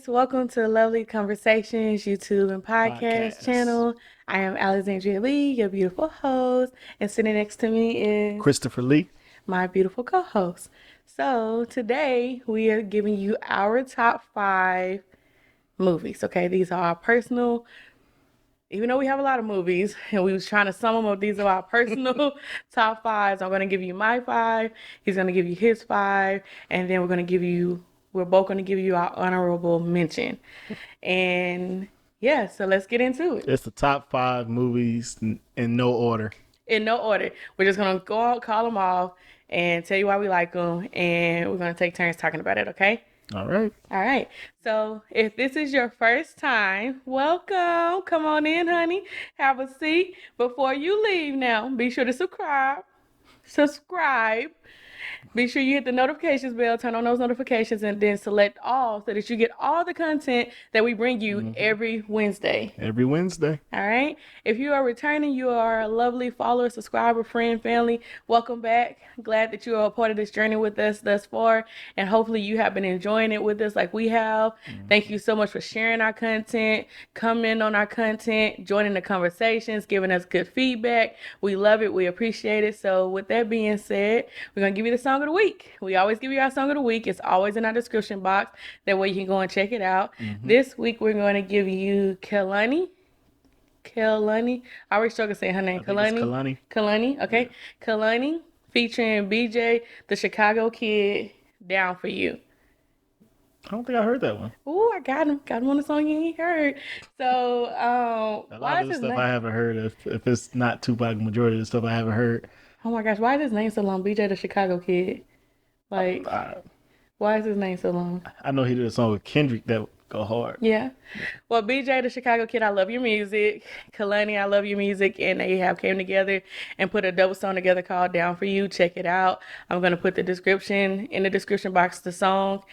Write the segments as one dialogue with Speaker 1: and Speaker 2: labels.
Speaker 1: Welcome to loveLEE Conversations YouTube and podcast
Speaker 2: Podcast.
Speaker 1: channel. I am Alexandria Lee, your beautiful host, and sitting next to me is
Speaker 2: Christopher Lee.
Speaker 1: my beautiful co-host. So today we are giving you our top 5 movies. Okay, these are our personal. Even though we have a lot of movies and we was trying to sum them up, these are our personal top 5s. I'm going to give you my 5. He's going to give you his 5, and then we're both going to give you our honorable mention. And yeah, so let's get into it.
Speaker 2: It's the top 5 movies in no order.
Speaker 1: In no order. We're just going to go out, call them off, and tell you why we like them, and we're going to take turns talking about it, okay?
Speaker 2: All right.
Speaker 1: All right. So if this is your first time, welcome. Come on in, honey. Have a seat. Before you leave now, be sure to subscribe. Be sure you hit the notifications bell, turn on those notifications, and then select all so that you get all the content that we bring you every Wednesday.
Speaker 2: Every Wednesday.
Speaker 1: All right. If you are returning, you are a lovely follower, subscriber, friend, family. Welcome back. Glad that you are a part of this journey with us thus far. And hopefully you have been enjoying it with us like we have. Thank you so much for sharing our content, commenting on our content, joining the conversations, giving us good feedback. We love it. We appreciate it. So with that being said, we're going to give you the song of the week. We always give you our song of the week. It's always in our description box. That way you can go and check it out. This week we're going to give you Kehlani. I always struggle saying her name. Kehlani. Okay. Kehlani featuring BJ, the Chicogo Kid, Down for You.
Speaker 2: I don't think I heard that one.
Speaker 1: Ooh, I got him. Got him on the song you ain't heard. So,
Speaker 2: A lot of the stuff I haven't heard. If it's not Tupac, majority of the stuff I haven't heard.
Speaker 1: Oh my gosh, why is his name so long? BJ, the Chicago Kid. Like, why is his name so long?
Speaker 2: I know he did a song with Kendrick that would go hard.
Speaker 1: Yeah. Well, BJ, the Chicago Kid, I love your music. Kehlani, I love your music. And they have came together and put a double song together called Down for You. Check it out. I'm going to put the description in the description box of the song.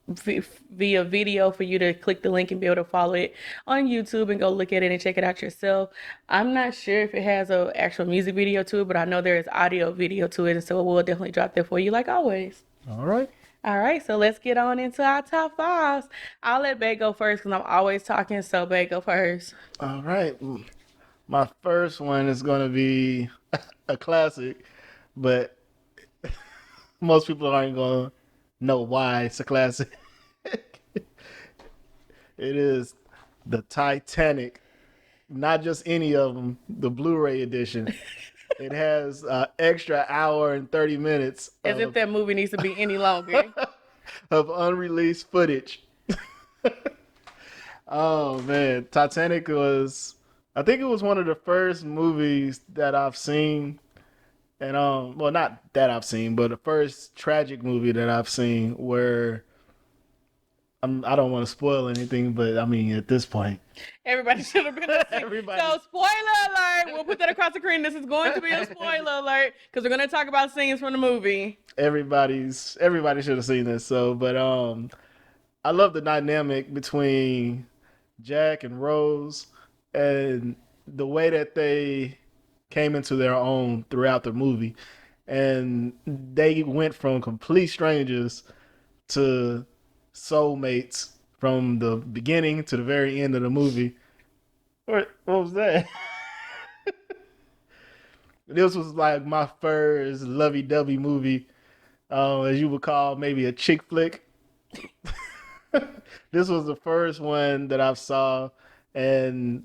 Speaker 1: Via video for you to click the link and be able to follow it on YouTube and go look at it and check it out yourself. I'm not sure if it has an actual music video to it, but I know there is audio video to it, and so we'll definitely drop that for you like always.
Speaker 2: All right.
Speaker 1: All right, so let's get on into our top 5s. I'll let Bae go first because I'm always talking, so Bae, go first.
Speaker 2: All right. My first one is going to be a classic, but most people aren't going to know why it's a classic. It is the Titanic, not just any of them, the Blu-ray edition. It has extra hour and 30 minutes
Speaker 1: As if that movie needs to be any longer.
Speaker 2: of unreleased footage. Oh man, Titanic I think it was one of the first movies that I've seen. And well, not that I've seen, but the first tragic movie that I've seen where I don't want to spoil anything, but I mean at this point,
Speaker 1: Everybody should have been listening. So, spoiler alert. We'll put that across the screen. This is going to be a spoiler alert because we're going to talk about scenes from the movie.
Speaker 2: everybody should have seen this. So, but I love the dynamic between Jack and Rose and the way that they came into their own throughout the movie, and they went from complete strangers to soulmates from the beginning to the very end of the movie. What was that? This was like my first lovey-dovey movie, as you would call maybe a chick flick. This was the first one that I saw, and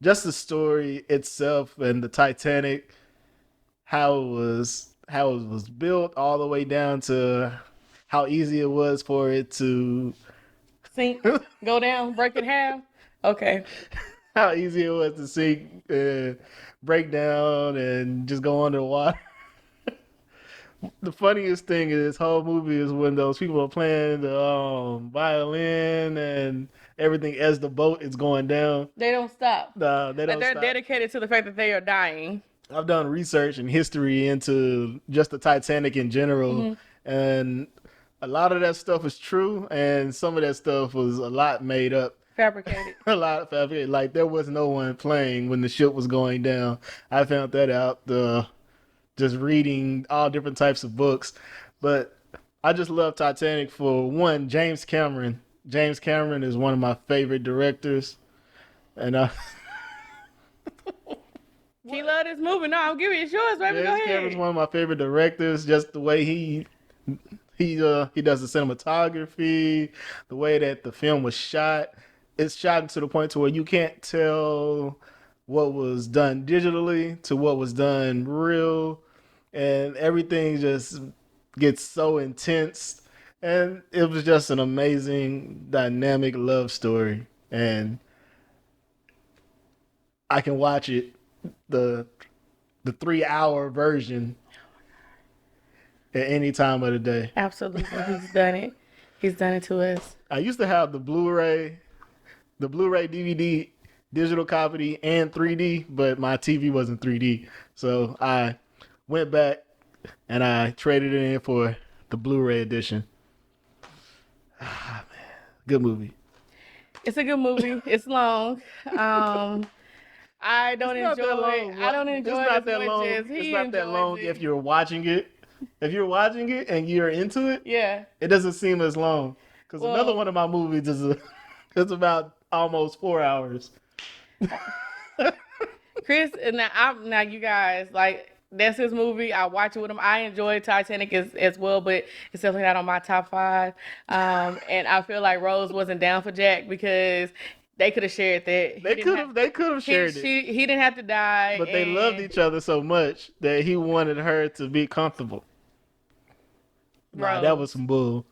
Speaker 2: just the story itself and the Titanic, how it was built all the way down to how easy it was for it to
Speaker 1: Sink, go down, break in half. Okay.
Speaker 2: how easy it was to sink, break down, and just go under the water. The funniest thing in this whole movie is when those people are playing the violin and everything as the boat is going down.
Speaker 1: They don't stop.
Speaker 2: No, they don't
Speaker 1: They're
Speaker 2: stop.
Speaker 1: dedicated to the fact that they are dying.
Speaker 2: I've done research and history into just the Titanic in general, and a lot of that stuff is true, and some of that stuff was a lot made up.
Speaker 1: Fabricated.
Speaker 2: A lot fabricated. Like there was no one playing when the ship was going down. I found that out just reading all different types of books. But I just love Titanic for one, James Cameron James Cameron is one of my favorite directors, and
Speaker 1: He love this movie. No, I'm giving you yours, baby. Go
Speaker 2: James Cameron's
Speaker 1: ahead.
Speaker 2: one of my favorite directors. Just the way he does the cinematography, the way that the film was shot. It's shot to the point to where you can't tell what was done digitally to what was done real, and everything just gets so intense. And it was just an amazing, dynamic love story, and I can watch it the 3 hour version at any time of the day.
Speaker 1: Absolutely, he's done it. He's done it to us.
Speaker 2: I used to have the Blu-ray DVD digital copy and 3D, but my TV wasn't 3D. So I went back and I traded it in for the Blu-ray edition. Ah, man. Good movie.
Speaker 1: It's a good movie. It's long. I don't enjoy it. I don't enjoy it as much as
Speaker 2: It's
Speaker 1: he
Speaker 2: not that long
Speaker 1: enjoys
Speaker 2: if
Speaker 1: it.
Speaker 2: you're watching it. If you're watching it and you're into it,
Speaker 1: Yeah.
Speaker 2: it doesn't seem as long. Because
Speaker 1: Well,
Speaker 2: another one of my movies it's about almost 4 hours.
Speaker 1: Chris, and now you guys, like, that's his movie. I watch it with him. I enjoy Titanic as well, but it's definitely not on my top five. And I feel like Rose wasn't down for Jack because they could have shared that.
Speaker 2: They could have shared it.
Speaker 1: He didn't have to die.
Speaker 2: But they loved each other so much that he wanted her to be comfortable. Nah, that was some bull.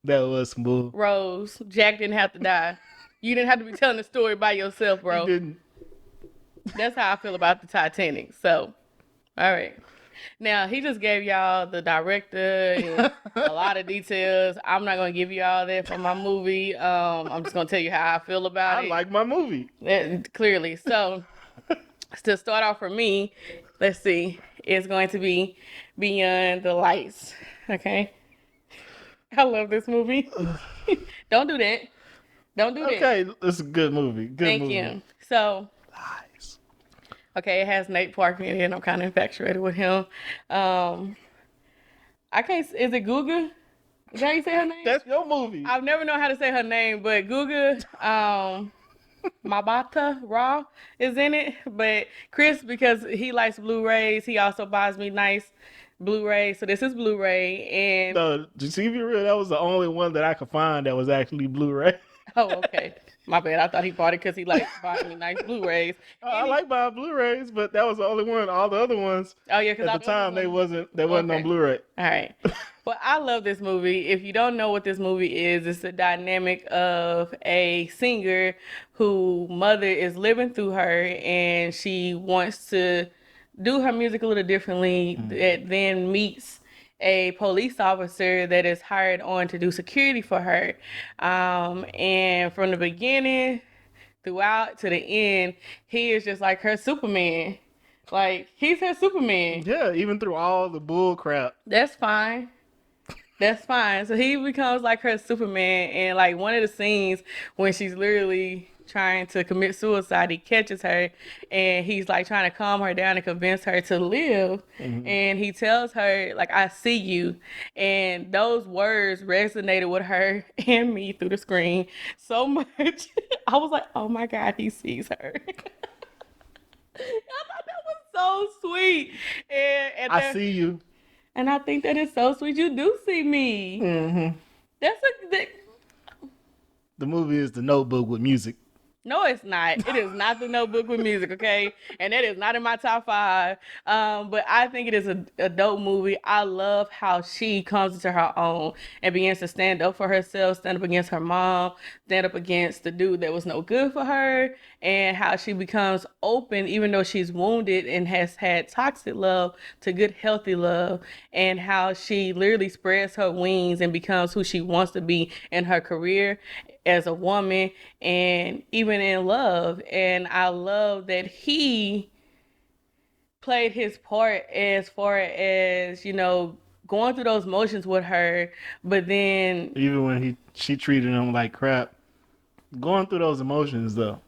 Speaker 2: That was some bull.
Speaker 1: Rose, Jack didn't have to die. You didn't have to be telling the story by yourself, bro.
Speaker 2: He didn't.
Speaker 1: That's how I feel about the Titanic. So, all right. Now, he just gave y'all the director and a lot of details. I'm not going to give you all that for my movie. I'm just going to tell you how I feel about it.
Speaker 2: I like my movie.
Speaker 1: Clearly. So, to start off for me, let's see. It's going to be Beyond the Lights. Okay? I love this movie. Don't do that. Don't do that.
Speaker 2: Okay, it's a good movie.
Speaker 1: Thank you. So,
Speaker 2: Nice.
Speaker 1: okay, it has Nate Parker in it, and I'm kind of infatuated with him. I can't. Is it Guga? Is that how you say her name?
Speaker 2: That's your movie.
Speaker 1: I've never known how to say her name, but Guga, Mabata Raw is in it. But Chris, because he likes Blu-rays, he also buys me nice Blu-rays. So this is Blu-ray, and
Speaker 2: No, to be real, that was the only one that I could find that was actually Blu-ray.
Speaker 1: oh, okay. My bad. I thought he bought it because he likes buying me nice Blu-rays.
Speaker 2: I like buying Blu-rays, but that was the only one. All the other ones
Speaker 1: Oh yeah, because
Speaker 2: at the time they wasn't on
Speaker 1: Okay.
Speaker 2: Blu-ray.
Speaker 1: All right. Well, I love this movie. If you don't know what this movie is, it's a dynamic of a singer whose mother is living through her and she wants to do her music a little differently, that then meets a police officer that is hired on to do security for her. And from the beginning throughout to the end, he is just like her Superman. Like, he's her Superman.
Speaker 2: Yeah, even through all the bull crap.
Speaker 1: That's fine. That's fine. So he becomes like her Superman, and like one of the scenes when she's literally trying to commit suicide, he catches her and he's like trying to calm her down and convince her to live. And he tells her, like, I see you. And those words resonated with her and me through the screen so much. I was like, oh my God, he sees her. I thought that was so sweet.
Speaker 2: I see you.
Speaker 1: And I think that is so sweet. You do see me.
Speaker 2: Mm-hmm.
Speaker 1: That,
Speaker 2: The movie is The Notebook with music.
Speaker 1: no, it's not. It is not The Notebook with music, okay? And that is not in my top five. But I think it is a dope movie. I love how she comes into her own and begins to stand up for herself, stand up against her mom, stand up against the dude that was no good for her, and how she becomes open even though she's wounded and has had toxic love to good, healthy love, and how she literally spreads her wings and becomes who she wants to be in her career as a woman and even in love. And I love that he played his part as far as, you know, going through those motions with her, but then
Speaker 2: Even when she treated him like crap. Going through those emotions though.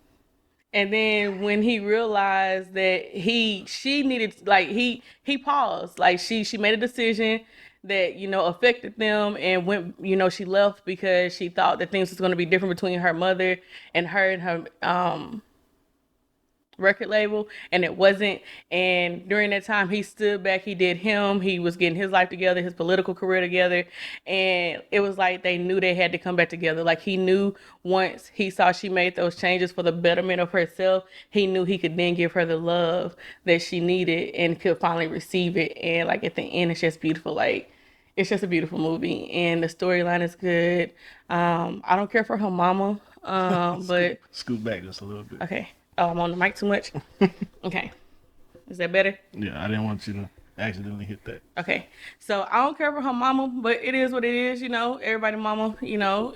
Speaker 1: and then when he realized that she needed, like, he paused, like she made a decision that, affected them, and went, she left because she thought that things was going to be different between her mother and her record label, and it wasn't. And during that time, he stood back, he did him, he was getting his life together, his political career together, and it was like they knew they had to come back together. Like, he knew once he saw she made those changes for the betterment of herself, he knew he could then give her the love that she needed and could finally receive it. And like at the end, it's just beautiful. Like, it's just a beautiful movie, and the storyline is good. I don't care for her mama, but
Speaker 2: Scoot back just a little bit.
Speaker 1: okay. Oh, I'm on the mic too much? Okay. Is that better?
Speaker 2: Yeah, I didn't want you to accidentally hit that.
Speaker 1: Okay. So I don't care for her mama, but it is what it is, Everybody mama, y'all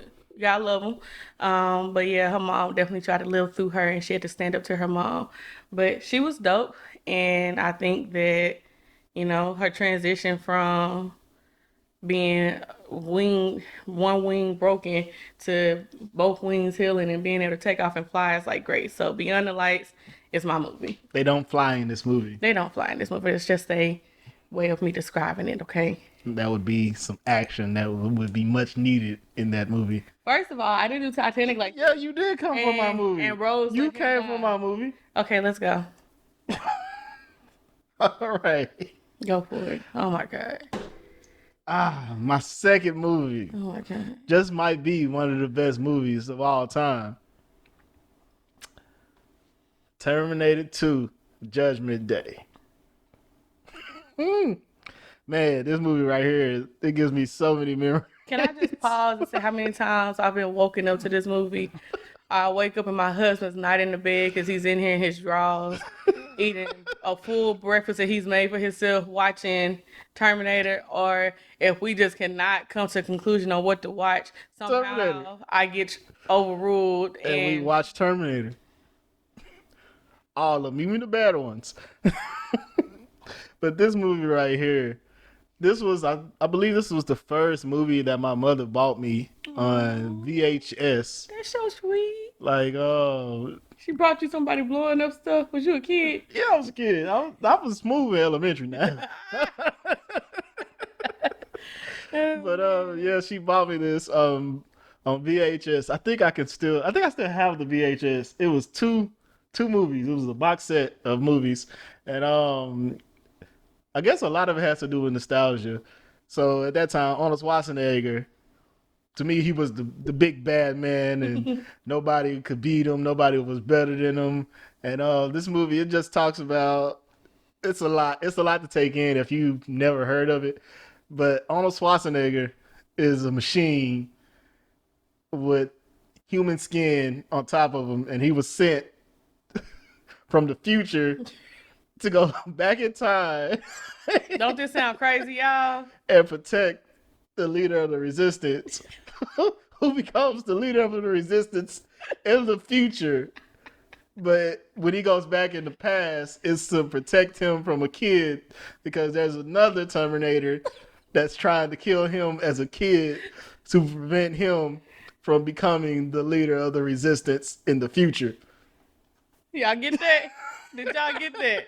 Speaker 1: love them. But yeah, her mom definitely tried to live through her, and she had to stand up to her mom. But she was dope, and I think that, her transition from being one wing broken to both wings healing and being able to take off and fly is like great. So Beyond the Lights is my movie.
Speaker 2: They don't fly in this movie.
Speaker 1: They don't fly in this movie. It's just a way of me describing it, okay?
Speaker 2: That would be some action that would be much needed in that movie.
Speaker 1: Right. First of all, I didn't do Titanic like
Speaker 2: Yeah, you did come from my movie.
Speaker 1: And Rose,
Speaker 2: you came from my movie.
Speaker 1: Okay, let's go.
Speaker 2: All right.
Speaker 1: Go for it. Oh my God.
Speaker 2: My second movie.
Speaker 1: Oh my God.
Speaker 2: Just might be one of the best movies of all time. Terminator 2, Judgment Day. Man, this movie right here, it gives me so many memories.
Speaker 1: Can I just pause and say how many times I've been woken up to this movie? I wake up and my husband's not in the bed because he's in here in his drawers, eating a full breakfast that he's made for himself, watching Terminator. Or if we just cannot come to a conclusion on what to watch, somehow
Speaker 2: Terminator.
Speaker 1: I get overruled.
Speaker 2: And we watch Terminator. All of them, even the bad ones. But this movie right here, this was, I believe this was the first movie that my mother bought me on VHS.
Speaker 1: That's so sweet.
Speaker 2: Like, oh.
Speaker 1: She brought you somebody blowing up stuff. Was you a kid?
Speaker 2: Yeah, I was a kid. I was smooth in elementary now. But yeah, she bought me this on VHS. I think I still have the VHS. It was two movies. It was a box set of movies. And I guess a lot of it has to do with nostalgia. So at that time, Arnold Schwarzenegger, to me, he was the big bad man, and nobody could beat him. Nobody was better than him. And this movie, it just talks about, it's a lot to take in if you've never heard of it. But Arnold Schwarzenegger is a machine with human skin on top of him, and he was sent from the future to go back in time.
Speaker 1: Don't this sound crazy, y'all?
Speaker 2: And protect the leader of the resistance, who becomes the leader of the resistance in the future. But when he goes back in the past, it's to protect him from a kid, because there's another Terminator that's trying to kill him as a kid to prevent him from becoming the leader of the resistance in the future.
Speaker 1: Y'all get that? Did y'all get that?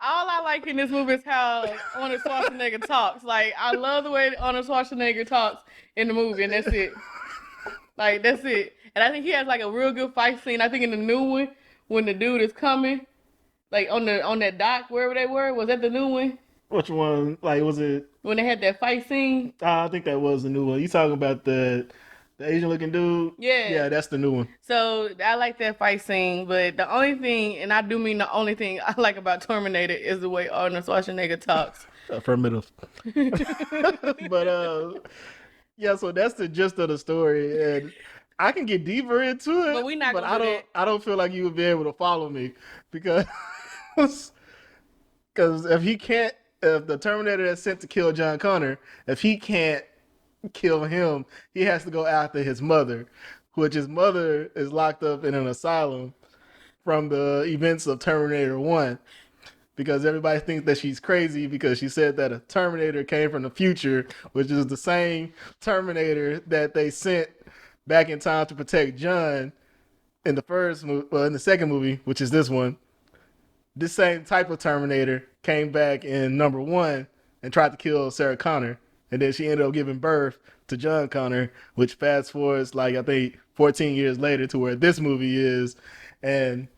Speaker 1: All I like in this movie is how Arnold Schwarzenegger talks. Like, I love the way Arnold Schwarzenegger talks in the movie, and that's it. Like, that's it. And I think he has like a real good fight scene. I think in the new one, when the dude is coming, like on that dock, wherever they were, was that the new one?
Speaker 2: Which one? Like, was it
Speaker 1: when they had that fight scene?
Speaker 2: I think that was the new one. You talking about the Asian looking dude?
Speaker 1: Yeah.
Speaker 2: Yeah, that's the new one.
Speaker 1: So I like that fight scene, but the only thing, and I do mean the only thing I like about Terminator is the way Arnold Schwarzenegger talks.
Speaker 2: Affirmative. But yeah, so that's the gist of the story, and I can get deeper into it.
Speaker 1: But we not gonna do that.
Speaker 2: I don't feel like you would be able to follow me, because if the Terminator that's sent to kill John Connor, if he can't kill him, he has to go after his mother, which his mother is locked up in an asylum from the events of Terminator 1, because everybody thinks that she's crazy because she said that a Terminator came from the future, which is the same Terminator that they sent back in time to protect John in the second movie, which is this one. This same type of Terminator came back in number 1 and tried to kill Sarah Connor and then she ended up giving birth to John Connor, which fast forwards like I think 14 years later to where this movie is, and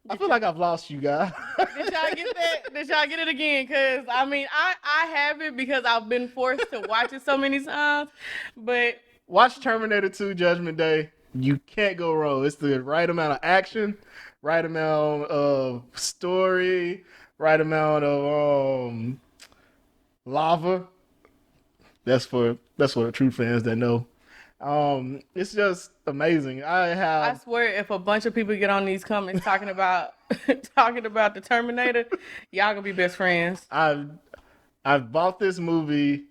Speaker 2: I feel like I've lost you guys.
Speaker 1: Did y'all get that? Did y'all get it again? Because I mean, I have it because I've been forced to watch it so many times. But
Speaker 2: watch Terminator 2 Judgment Day. You can't go wrong. It's the right amount of action, right amount of story, right amount of lava. That's for the true fans that know. It's just amazing.
Speaker 1: I swear, if a bunch of people get on these comments talking about talking about the Terminator, y'all gonna be best friends.
Speaker 2: I've bought this movie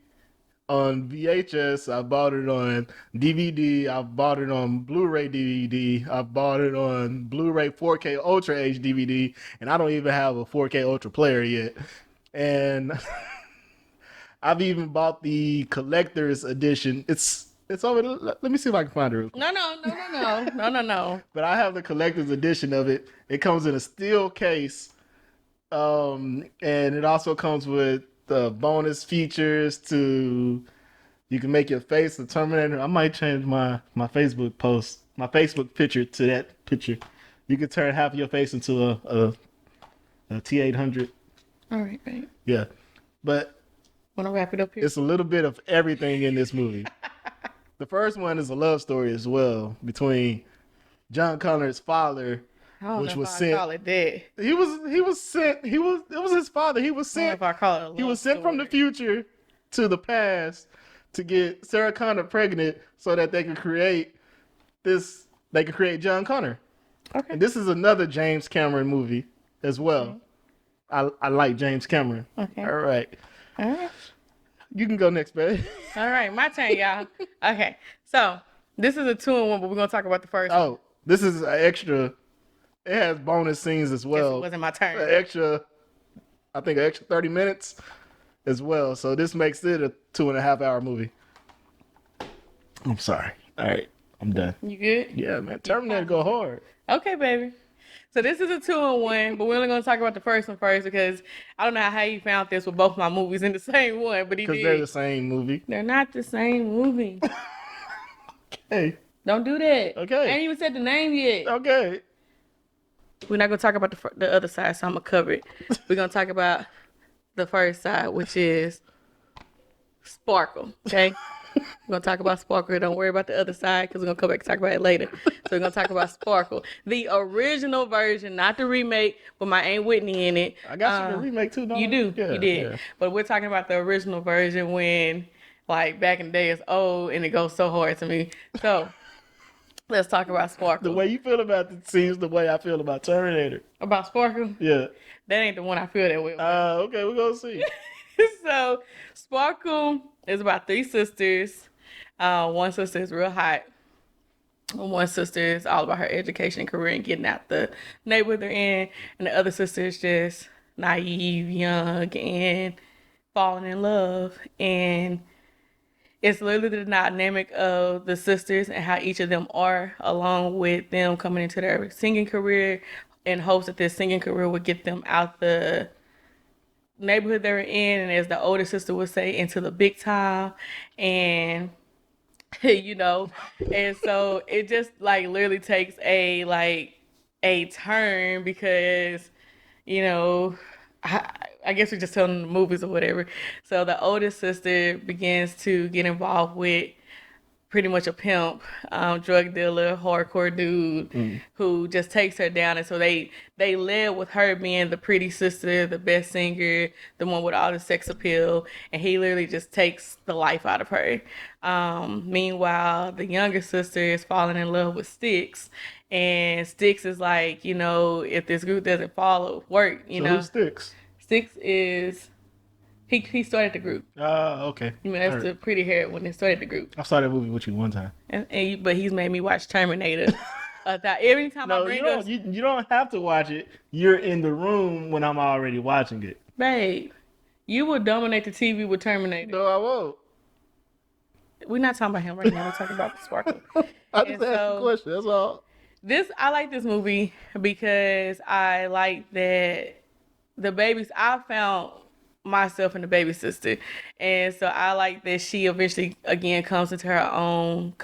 Speaker 2: on VHS. I bought it on DVD. I bought it on Blu-ray DVD. I bought it on Blu-ray 4K Ultra HD DVD, and I don't even have a 4K Ultra player yet. And I've even bought the collector's edition. It's over. Let me see if I can find it.
Speaker 1: No.
Speaker 2: But I have the collector's edition of it. It comes in a steel case, and it also comes with the bonus features to. You can make your face a Terminator. I might change my Facebook post, my Facebook picture to that picture. You can turn half of your face into a T800.
Speaker 1: All right, babe.
Speaker 2: Yeah, but
Speaker 1: want to wrap it up here?
Speaker 2: It's a little bit of everything in this movie. The first one is a love story as well between John Connor's father, which was sent.
Speaker 1: Call it that.
Speaker 2: He was sent. It was his father. He was sent.
Speaker 1: If I call it a love
Speaker 2: he was sent
Speaker 1: story.
Speaker 2: from the future to the past to get Sarah Connor pregnant so that they could create this. They could create John Connor.
Speaker 1: Okay.
Speaker 2: And this is another James Cameron movie as well. Okay. I like James Cameron.
Speaker 1: Okay.
Speaker 2: All right. You can go next, babe.
Speaker 1: All right, my turn, y'all. Okay, so this is a 2-in-1, but we're gonna talk about the first.
Speaker 2: Oh, this is an extra. It has bonus scenes as well.
Speaker 1: Guess it wasn't my turn.
Speaker 2: I think an extra 30 minutes as well. So this makes it a 2.5-hour movie. I'm sorry. All right, I'm done.
Speaker 1: You good?
Speaker 2: Yeah, man. Terminator go hard.
Speaker 1: Okay, baby. So this is a 2-in-1, but we're only gonna talk about the first one first because I don't know how you found this with both my movies in the same one, but he did.
Speaker 2: Because they're the same movie.
Speaker 1: They're not the same movie.
Speaker 2: Okay.
Speaker 1: Don't do that.
Speaker 2: Okay.
Speaker 1: I ain't even said the name yet.
Speaker 2: Okay.
Speaker 1: We're not gonna talk about the other side, so I'm gonna cover it. We're gonna talk about the first side, which is Sparkle. Okay. We're going to talk about Sparkle. Don't worry about the other side because we're going to come back and talk about it later. So we're going to talk about Sparkle. The original version, not the remake, but my Aunt Whitney in it.
Speaker 2: I got you the remake too, don't
Speaker 1: You do.
Speaker 2: Yeah,
Speaker 1: you did.
Speaker 2: Yeah.
Speaker 1: But we're talking about the original version when, like, back in the day it's old and it goes so hard to me. So let's talk about Sparkle.
Speaker 2: The way you feel about it seems the way I feel about Terminator.
Speaker 1: About Sparkle?
Speaker 2: Yeah.
Speaker 1: That ain't the one I feel that way.
Speaker 2: Okay, we're going to see.
Speaker 1: So Sparkle is about 3 sisters. One sister is real hot. One sister is all about her education and career and getting out the neighborhood they're in. And the other sister is just naive, young, and falling in love. And it's literally the dynamic of the sisters and how each of them are, along with them coming into their singing career in hopes that this singing career would get them out the neighborhood they were in, and as the older sister would say, into the big time. And you know, and so it just like literally takes a turn because, you know, I guess we're just telling the movies or whatever. So the oldest sister begins to get involved with pretty much a pimp, drug dealer, hardcore dude who just takes her down. And so they led with her being the pretty sister, the best singer, the one with all the sex appeal. And he literally just takes the life out of her. Meanwhile, the younger sister is falling in love with Sticks. And Sticks is like, you know, if this group doesn't work, you know.
Speaker 2: Who's Sticks?
Speaker 1: Sticks is... He started the group.
Speaker 2: Okay.
Speaker 1: You mean, that's the pretty hair when they started the group.
Speaker 2: I saw that movie with you one time.
Speaker 1: But he's made me watch Terminator. Every time I bring up...
Speaker 2: You don't have to watch it. You're in the room when I'm already watching it.
Speaker 1: Babe, you will dominate the TV with Terminator.
Speaker 2: No, I won't.
Speaker 1: We're not talking about him right now. We're talking about Sparkle.
Speaker 2: I just asked a question. That's all.
Speaker 1: I like this movie because I like that the babies I found myself and the baby sister. And so I like that she eventually again comes into her own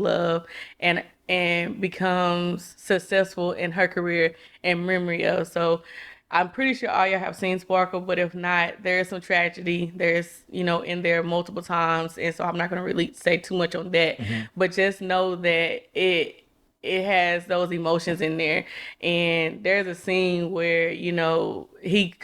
Speaker 1: love and becomes successful in her career in memory of. So I'm pretty sure all y'all have seen Sparkle, but if not, there's some tragedy. There's, in there multiple times, and so I'm not gonna really say too much on that.
Speaker 2: Mm-hmm.
Speaker 1: But just know that it has those emotions in there. And there's a scene where, Six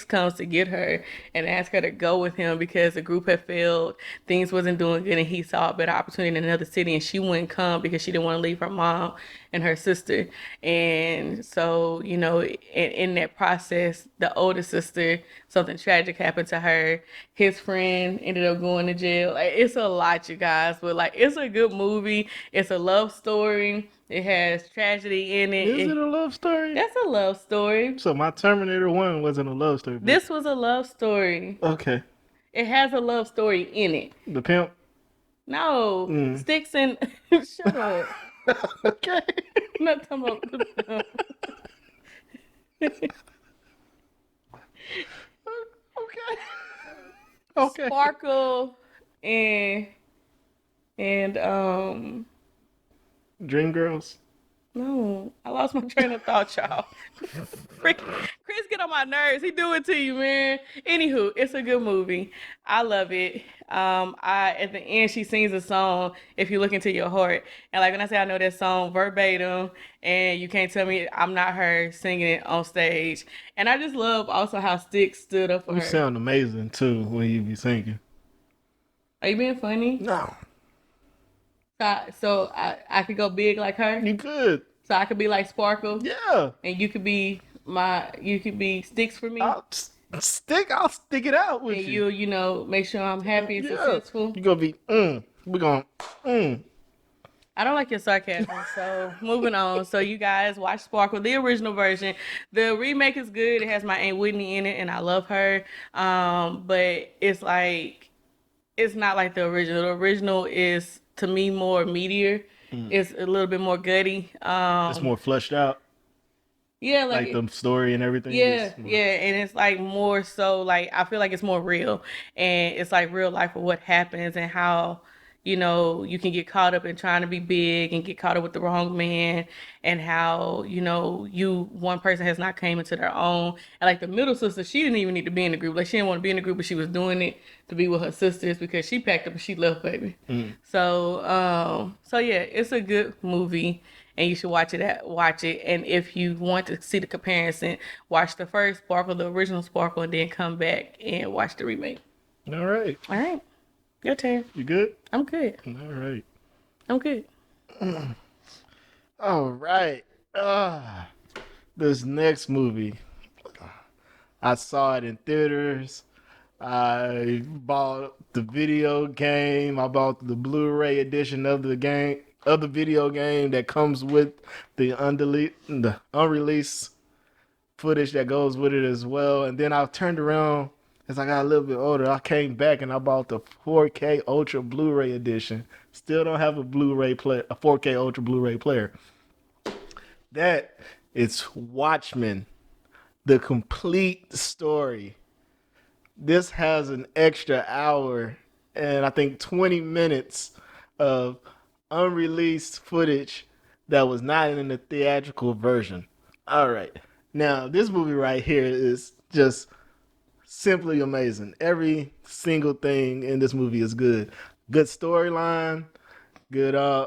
Speaker 1: comes to get her and ask her to go with him because the group had failed, things wasn't doing good, and he saw a better opportunity in another city, and she wouldn't come because she didn't want to leave her mom and her sister. And so, in that process, the older sister, something tragic happened to her. His friend ended up going to jail. Like, it's a lot, you guys, but like, it's a good movie. It's a love story. It has tragedy in it.
Speaker 2: Is it a love story?
Speaker 1: That's a love story.
Speaker 2: So my Terminator 1 wasn't a love story. But...
Speaker 1: This was a love story.
Speaker 2: Okay.
Speaker 1: It has a love story in it.
Speaker 2: The pimp?
Speaker 1: No. Sticks and... Shut up.
Speaker 2: Okay.
Speaker 1: I'm not talking about the pimp.
Speaker 2: Okay. Okay.
Speaker 1: Sparkle and
Speaker 2: Dreamgirls?
Speaker 1: no, I lost my train of thought, y'all. Chris get on my nerves. He do it to you, man. Anywho, it's a good movie. I love it. At the end she sings a song, If You Look Into Your Heart. And like when I say I know that song verbatim, and you can't tell me I'm not her singing it on stage. And I just love also how Styx stood up for
Speaker 2: You
Speaker 1: her.
Speaker 2: sound amazing too when you be singing.
Speaker 1: Are you being funny?
Speaker 2: No.
Speaker 1: So I could go big like her?
Speaker 2: You could.
Speaker 1: So I could be like Sparkle?
Speaker 2: Yeah.
Speaker 1: And you could be Sticks for me?
Speaker 2: I'll stick it out with
Speaker 1: and
Speaker 2: you.
Speaker 1: Make sure I'm happy and successful.
Speaker 2: You're gonna be we're gonna
Speaker 1: I don't like your sarcasm, so moving on. So you guys watch Sparkle, the original version. The remake is good. It has my Aunt Whitney in it, and I love her. But it's not like the original. The original is, to me, more meatier. It's a little bit more gutty.
Speaker 2: it's more fleshed out.
Speaker 1: Yeah,
Speaker 2: Like the story and everything.
Speaker 1: Yeah, and it's like more so like I feel like it's more real, and it's like real life of what happens and how you can get caught up in trying to be big and get caught up with the wrong man, and how one person has not came into their own. And like the middle sister, she didn't even need to be in the group. Like she didn't want to be in the group, but she was doing it to be with her sisters because she packed up and she left, baby. So yeah, it's a good movie. And you should watch it. And if you want to see the comparison, watch the first Sparkle, the original Sparkle, and then come back and watch the remake.
Speaker 2: All right.
Speaker 1: All right. Your turn.
Speaker 2: You good?
Speaker 1: I'm good.
Speaker 2: All right.
Speaker 1: I'm good.
Speaker 2: All right. This next movie, I saw it in theaters. I bought the video game. I bought the Blu-ray edition of the video game that comes with the unreleased footage that goes with it as well. And then I turned around as I got a little bit older. I came back and I bought the 4K Ultra Blu-ray edition. Still don't have a 4K Ultra Blu-ray player. That is Watchmen, the complete story. This has an extra hour and I think 20 minutes of unreleased footage that was not in the theatrical version. All right. Now, this movie right here is just simply amazing. Every single thing in this movie is good. Good storyline, good
Speaker 1: I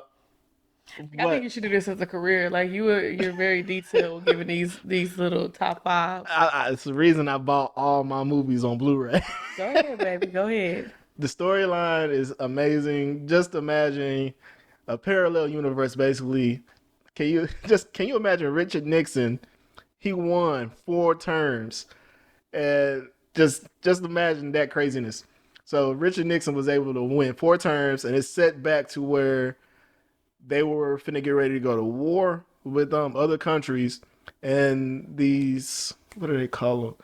Speaker 1: think you should do this as a career. Like you're very detailed giving these little top fives.
Speaker 2: It's the reason I bought all my movies on Blu-ray.
Speaker 1: Go ahead, baby. Go ahead.
Speaker 2: The storyline is amazing. Just imagine a parallel universe, basically. Can you imagine Richard Nixon? He won 4 terms, and just imagine that craziness. So Richard Nixon was able to win 4 terms, and it's set back to where they were finna get ready to go to war with other countries, and these, what do they call them?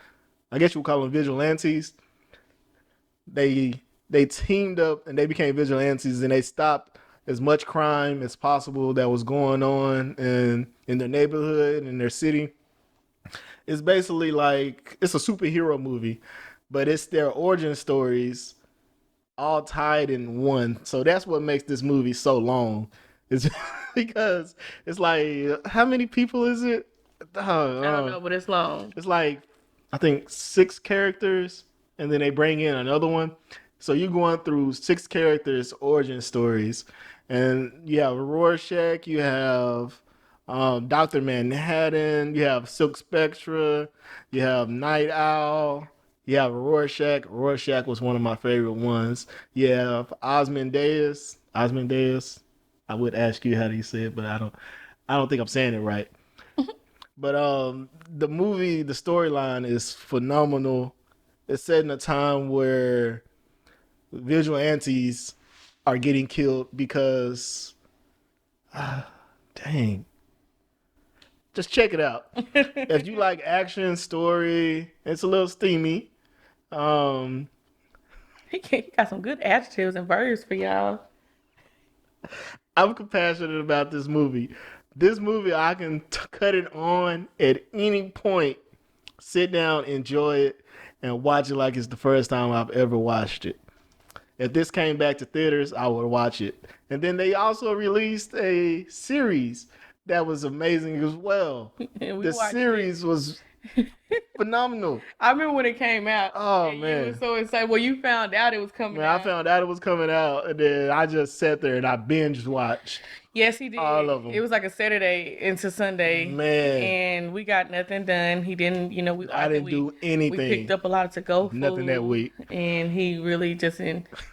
Speaker 2: I guess you would call them vigilantes. They teamed up and they became vigilantes, and they stopped as much crime as possible that was going on in their neighborhood, in their city. It's basically like it's a superhero movie, but it's their origin stories all tied in one. So that's what makes this movie so long. It's because it's like how many people is it?
Speaker 1: I don't know, but it's long.
Speaker 2: It's like I think 6 characters, and then they bring in another one. So you're going through 6 characters' origin stories, and you have Rorschach, you have Doctor Manhattan, you have Silk Spectra, you have Night Owl, you have Rorschach. Rorschach was one of my favorite ones. You have Osmondeus. Osmondeus. I would ask you how do you say it, but I don't. I don't think I'm saying it right. But the movie, the storyline is phenomenal. It's set in a time where vigilantes are getting killed because, dang, just check it out. If you like action, story, it's a little steamy. Um,
Speaker 1: He got some good adjectives and verbs for y'all.
Speaker 2: I'm compassionate about this movie. This movie, I can cut it on at any point, sit down, enjoy it, and watch it like it's the first time I've ever watched it. If this came back to theaters, I would watch it. And then they also released a series that was amazing as well.
Speaker 1: And we
Speaker 2: The
Speaker 1: watched
Speaker 2: series was phenomenal.
Speaker 1: I remember when it came out.
Speaker 2: Oh,
Speaker 1: and
Speaker 2: man.
Speaker 1: You were so excited. Well, you found out it was coming
Speaker 2: Man,
Speaker 1: out.
Speaker 2: I found out it was coming out, and then I just sat there and I binge watched.
Speaker 1: Yes, he did.
Speaker 2: All of them.
Speaker 1: It was like a Saturday into Sunday.
Speaker 2: Man.
Speaker 1: And we got nothing done. He didn't,
Speaker 2: I didn't do anything.
Speaker 1: We picked up a lot of to-go food.
Speaker 2: Nothing that week.
Speaker 1: And he really just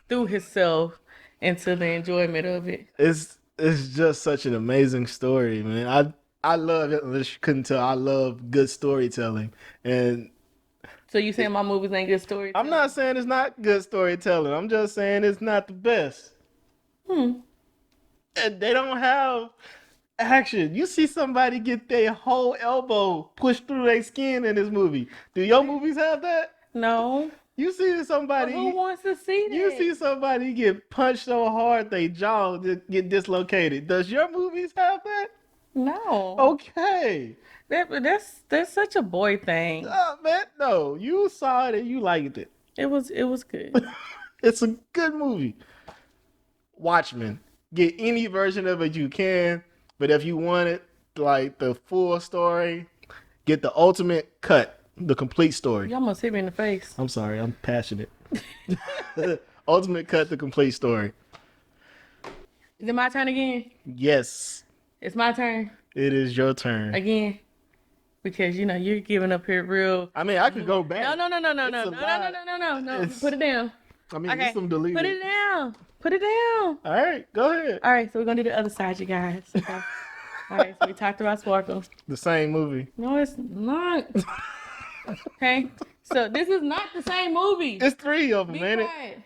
Speaker 1: threw himself into the enjoyment of it.
Speaker 2: It's just such an amazing story, man. I love it. Unless you couldn't tell, I love good storytelling. And
Speaker 1: so you saying my movies ain't good storytelling?
Speaker 2: I'm not saying it's not good storytelling. I'm just saying it's not the best. And they don't have action. You see somebody get their whole elbow pushed through their skin in this movie. Do your movies have that?
Speaker 1: No.
Speaker 2: You see somebody.
Speaker 1: But who wants to see that?
Speaker 2: You see somebody get punched so hard they jaw get dislocated. Does your movies have that?
Speaker 1: No.
Speaker 2: Okay.
Speaker 1: That's such a boy thing.
Speaker 2: Man, no. You saw it and you liked it.
Speaker 1: It was good.
Speaker 2: It's a good movie. Watchmen. Get any version of it you can, but if you want it like the full story, get the ultimate cut, the complete story.
Speaker 1: You almost hit me in the face.
Speaker 2: I'm sorry, I'm passionate. Ultimate cut, the complete story.
Speaker 1: Is it my turn again?
Speaker 2: Yes.
Speaker 1: It's my turn.
Speaker 2: It is your turn.
Speaker 1: Again. Because you're giving up here real.
Speaker 2: I mean, I could go back.
Speaker 1: No. Put it down.
Speaker 2: I mean, there's some deleted.
Speaker 1: Put it down. Put it down.
Speaker 2: All right, go ahead.
Speaker 1: All right, so we're gonna do the other side, you guys. Okay. All right, so we talked about Sparkle.
Speaker 2: The same movie.
Speaker 1: No, it's not. Okay, so this is not the same movie.
Speaker 2: It's 3 of them,
Speaker 1: Be
Speaker 2: ain't
Speaker 1: quiet.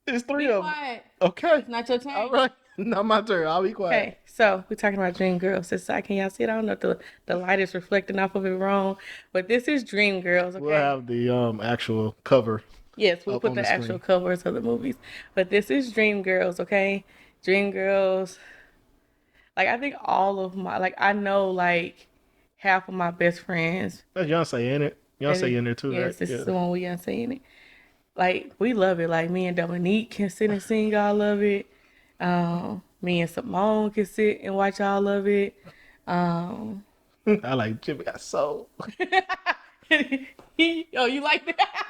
Speaker 2: it? It's 3
Speaker 1: Be
Speaker 2: of them.
Speaker 1: quiet.
Speaker 2: Okay.
Speaker 1: It's not your turn.
Speaker 2: All right. Not my turn. I'll be quiet.
Speaker 1: Okay, so we're talking about Dreamgirls. This side, can y'all see it? I don't know if the light is reflecting off of it wrong, but this is Dreamgirls. Okay.
Speaker 2: We'll have the actual cover.
Speaker 1: Yes, we'll
Speaker 2: up
Speaker 1: put
Speaker 2: on
Speaker 1: the
Speaker 2: the
Speaker 1: actual
Speaker 2: screen.
Speaker 1: covers of the movies. But this is Dreamgirls, okay? Dreamgirls. Like, I think all of I know, half of my best friends.
Speaker 2: That's Beyonce in it. Beyonce in there too,
Speaker 1: yes,
Speaker 2: right?
Speaker 1: this is the one with Beyonce in it. Like, we love it. Like, me and Dominique can sit and sing all of it. Me and Simone can sit and watch all of it.
Speaker 2: I like Jimmy Got Soul.
Speaker 1: Oh, you like that?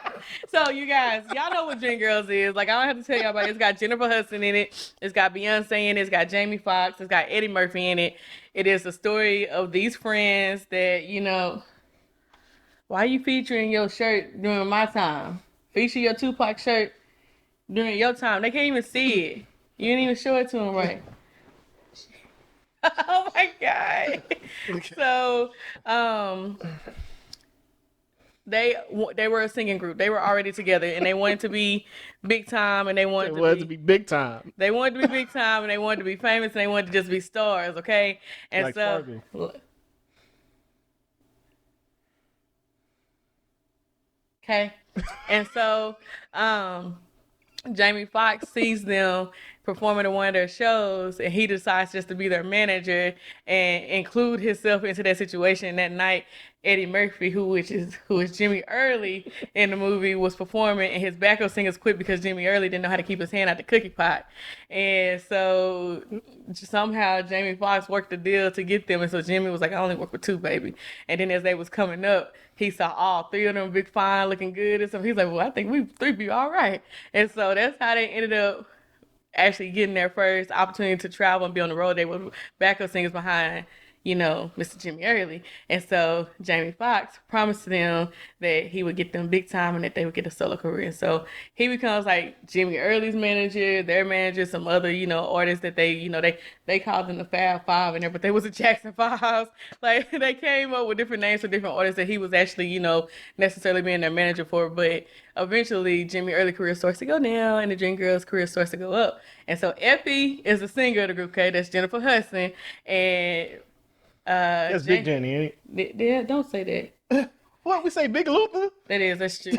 Speaker 1: So, you guys, y'all know what Dreamgirls is. Like, I don't have to tell y'all about it. It's got Jennifer Hudson in it. It's got Beyonce in it. It's got Jamie Foxx. It's got Eddie Murphy in it. It is the story of these friends that, why are you featuring your shirt during my time? Feature your Tupac shirt during your time. They can't even see it. You didn't even show it to them right. Oh, my God.
Speaker 2: Okay.
Speaker 1: So, they were a singing group. They were already together, and they wanted to be big time, and they wanted
Speaker 2: to be big time.
Speaker 1: They wanted to be big time, and they wanted to be famous, and they wanted to just be stars. Okay, and
Speaker 2: Like
Speaker 1: so.
Speaker 2: Sparkle.
Speaker 1: Okay, and so Jamie Foxx sees them performing in one of their shows, and he decides just to be their manager and include himself into that situation. That night, Eddie Murphy, who is Jimmy Early in the movie, was performing, and his backup singers quit because Jimmy Early didn't know how to keep his hand out the cookie pot, and so somehow Jamie Foxx worked the deal to get them, and so Jimmy was like, "I only work with two, baby." And then as they was coming up, he saw all three of them big, fine, looking good and stuff. He's like, "Well, I think we three be all right," and so that's how they ended up actually getting their first opportunity to travel and be on the road. They were backup singers behind, Mr. Jimmy Early. And so Jamie Foxx promised them that he would get them big time and that they would get a solo career. And so he becomes like Jimmy Early's manager, their manager, some other, artists that they called them the Fab Five and everything, but they was the Jackson Fives. Like they came up with different names for different artists that he was actually, necessarily being their manager for. But eventually Jimmy Early career starts to go down and the Dream Girls career starts to go up. And so Effie is the singer of the group, okay? That's Jennifer Hudson. And
Speaker 2: That's Big Jenny, ain't
Speaker 1: it? Yeah, don't say that.
Speaker 2: What, we say Big Luther?
Speaker 1: That's true.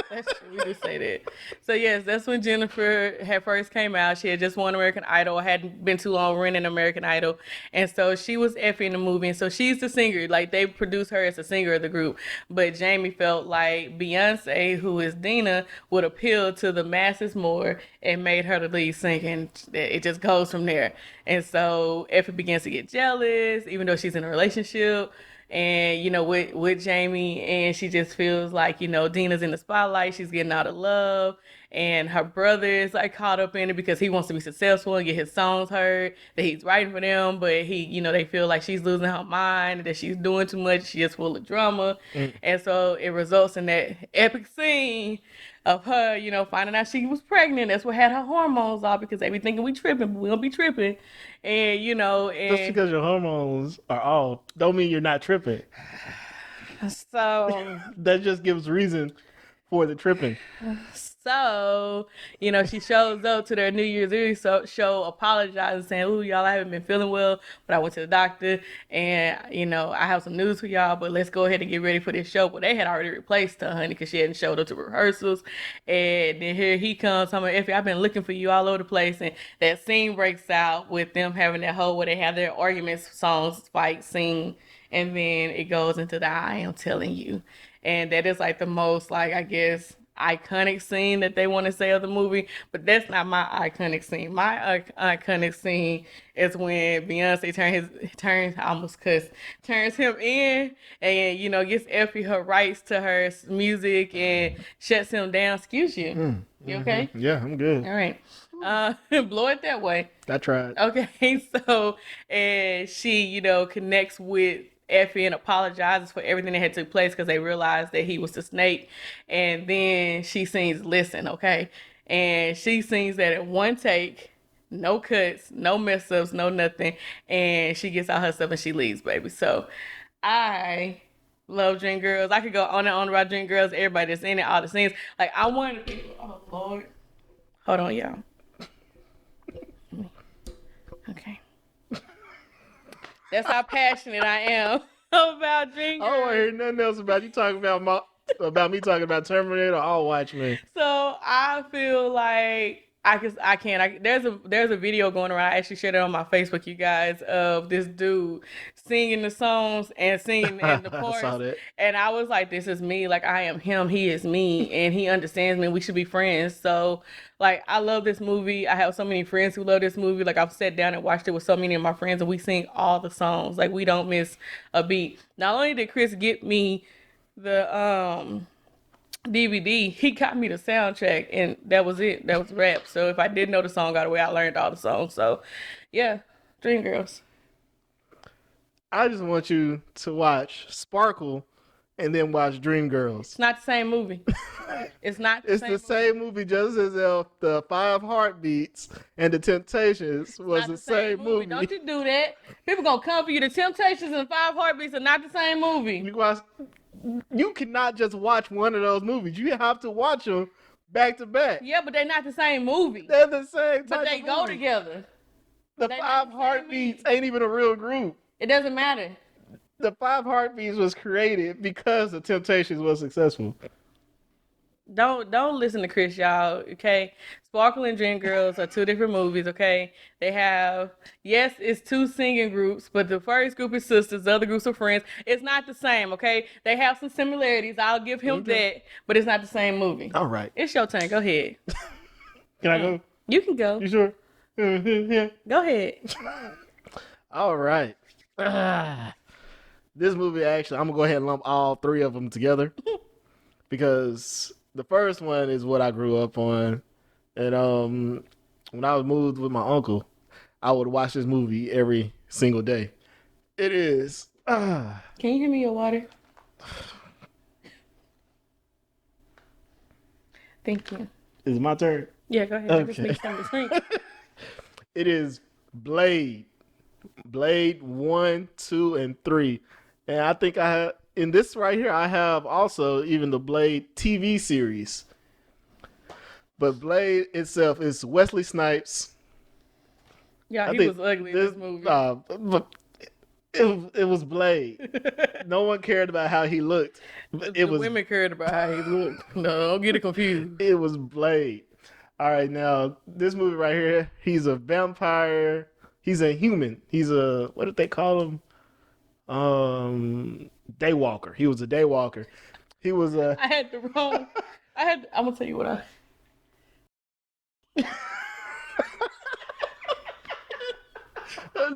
Speaker 1: That's true. We do say that. So yes, that's when Jennifer had first came out. She had just won American Idol, hadn't been too long running American Idol, and so she was Effie in the movie. And so she's the singer. Like they produced her as the singer of the group. But Jamie felt like Beyonce, who is Dina, would appeal to the masses more and made her the lead singer. And it just goes from there. And so Effie begins to get jealous, even though she's in a relationship. And with Jamie, and she just feels like Dina's in the spotlight, she's getting all the love, and her brother is like caught up in it because he wants to be successful and get his songs heard that he's writing for them, but he they feel like she's losing her mind, that she's doing too much, she's full of drama. And so it results in that epic scene of her, finding out she was pregnant. That's what had her hormones off, because they be thinking we tripping, but we don't be tripping. And
Speaker 2: just because your hormones are off don't mean you're not tripping.
Speaker 1: So
Speaker 2: that just gives reason for the tripping.
Speaker 1: So, she shows up to their New Year's Eve show apologizing, saying, "Ooh, y'all, I haven't been feeling well, but I went to the doctor, and, I have some news for y'all, but let's go ahead and get ready for this show." But they had already replaced her, honey, because she hadn't showed up to rehearsals. And then here he comes, talking about, "Effie, I've been looking for you all over the place." And that scene breaks out with them having that whole, where they have their arguments, songs, fight scene. And then it goes into the "I am telling you." And that is like the most, like, I guess, iconic scene that they want to say of the movie, but that's not my iconic scene. My iconic scene is when Beyonce turns him in, and gets Effie her rights to her music and shuts him down. Excuse you. You okay?
Speaker 2: Yeah, I'm good.
Speaker 1: All right. Blow it that way.
Speaker 2: I tried.
Speaker 1: Okay, so and she, connects with Effie and apologizes for everything that had took place because they realized that he was the snake. And then she sings "Listen," okay? And she sings that in one take, no cuts, no mess ups, no nothing. And she gets all her stuff and she leaves, baby. So I love Dream Girls. I could go on and on about Dream Girls, everybody that's in it, all the scenes. Like, I wanted people, oh Lord. Hold on, y'all. Okay. That's how passionate I am about Dream Girls.
Speaker 2: I don't want to hear nothing else about you talking about me talking about Terminator or Watchmen.
Speaker 1: So I feel like I can't. There's a video going around. I actually shared it on my Facebook, you guys, of this dude singing the songs and singing in the chorus.
Speaker 2: I saw that.
Speaker 1: And I was like, this is me. Like, I am him. He is me. And he understands me. We should be friends. So, like, I love this movie. I have so many friends who love this movie. Like, I've sat down and watched it with so many of my friends, and we sing all the songs. Like, we don't miss a beat. Not only did Chris get me the DVD, he got me the soundtrack, and that was it. That was rap. So if I didn't know the song all the way, I learned all the songs. So yeah, Dream Girls.
Speaker 2: I just want you to watch Sparkle and then watch Dream Girls.
Speaker 1: It's not the same movie. It's not
Speaker 2: It's the same movie, just as if the Five Heartbeats and the Temptations was the same movie.
Speaker 1: Don't you do that. People gonna come for you. The Temptations and the Five Heartbeats are not the same movie.
Speaker 2: You cannot just watch one of those movies. You have to watch them back to back.
Speaker 1: Yeah, but they're not the same movie.
Speaker 2: They're the same type
Speaker 1: But they
Speaker 2: of
Speaker 1: go
Speaker 2: movie.
Speaker 1: together.
Speaker 2: The Five Heartbeats ain't even a real group.
Speaker 1: It doesn't matter.
Speaker 2: The Five Heartbeats was created because the Temptations was successful.
Speaker 1: Don't listen to Chris, y'all. Okay, Sparkle and Dream Girls are two different movies. Okay, they have, yes, it's two singing groups, but the first group is sisters, the other groups are friends. It's not the same. Okay, they have some similarities. I'll give him
Speaker 2: Okay.
Speaker 1: that, but it's not the same movie.
Speaker 2: All right.
Speaker 1: It's your turn. Go ahead.
Speaker 2: Can I go?
Speaker 1: You can go.
Speaker 2: You sure? Yeah.
Speaker 1: Go ahead.
Speaker 2: All right. This movie, actually, I'm going to go ahead and lump all three of them together because the first one is what I grew up on. And when I was moved with my uncle, I would watch this movie every single day. It is.
Speaker 1: Can you give me your water? Thank you.
Speaker 2: Is it my turn?
Speaker 1: Yeah, go ahead.
Speaker 2: Okay.
Speaker 1: Just make something to drink.
Speaker 2: It is Blade. Blade 1, 2, and 3. And I think I have, in this right here, I have also even the Blade TV series. But Blade itself is Wesley Snipes.
Speaker 1: Yeah, he was ugly in this movie.
Speaker 2: But it was Blade. No one cared about how he looked.
Speaker 1: The women cared about how he looked. No, don't get it confused.
Speaker 2: It was Blade. All right, now this movie right here, he's a vampire. He's a human. He's a, what did they call him? Daywalker. He was a daywalker. He was a.
Speaker 1: I'm gonna tell you what I.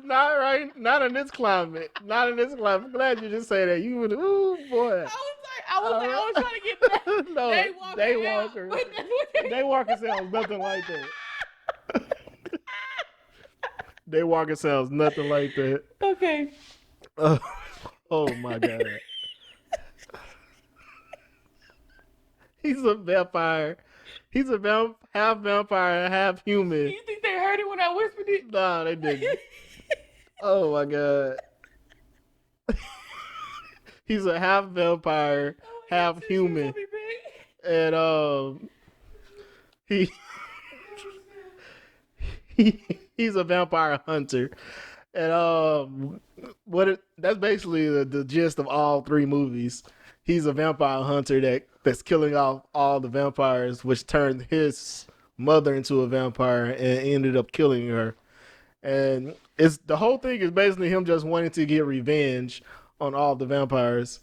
Speaker 2: Not right. Not in this climate. Not in this climate. I'm glad you just say that. You would. Ooh boy.
Speaker 1: I was trying to get that.
Speaker 2: No,
Speaker 1: Daywalker.
Speaker 2: Daywalker sounds nothing like that. Daywalker sounds nothing like that.
Speaker 1: Okay.
Speaker 2: Oh my god. He's a vampire. He's a half vampire, half human.
Speaker 1: You think they heard it when I whispered it?
Speaker 2: Nah, they didn't. Oh my god. He's a half vampire, half human. And he's a vampire hunter. And that's basically the gist of all three movies. He's a vampire hunter that's killing off all the vampires, which turned his mother into a vampire and ended up killing her. And it's the whole thing is basically him just wanting to get revenge on all the vampires.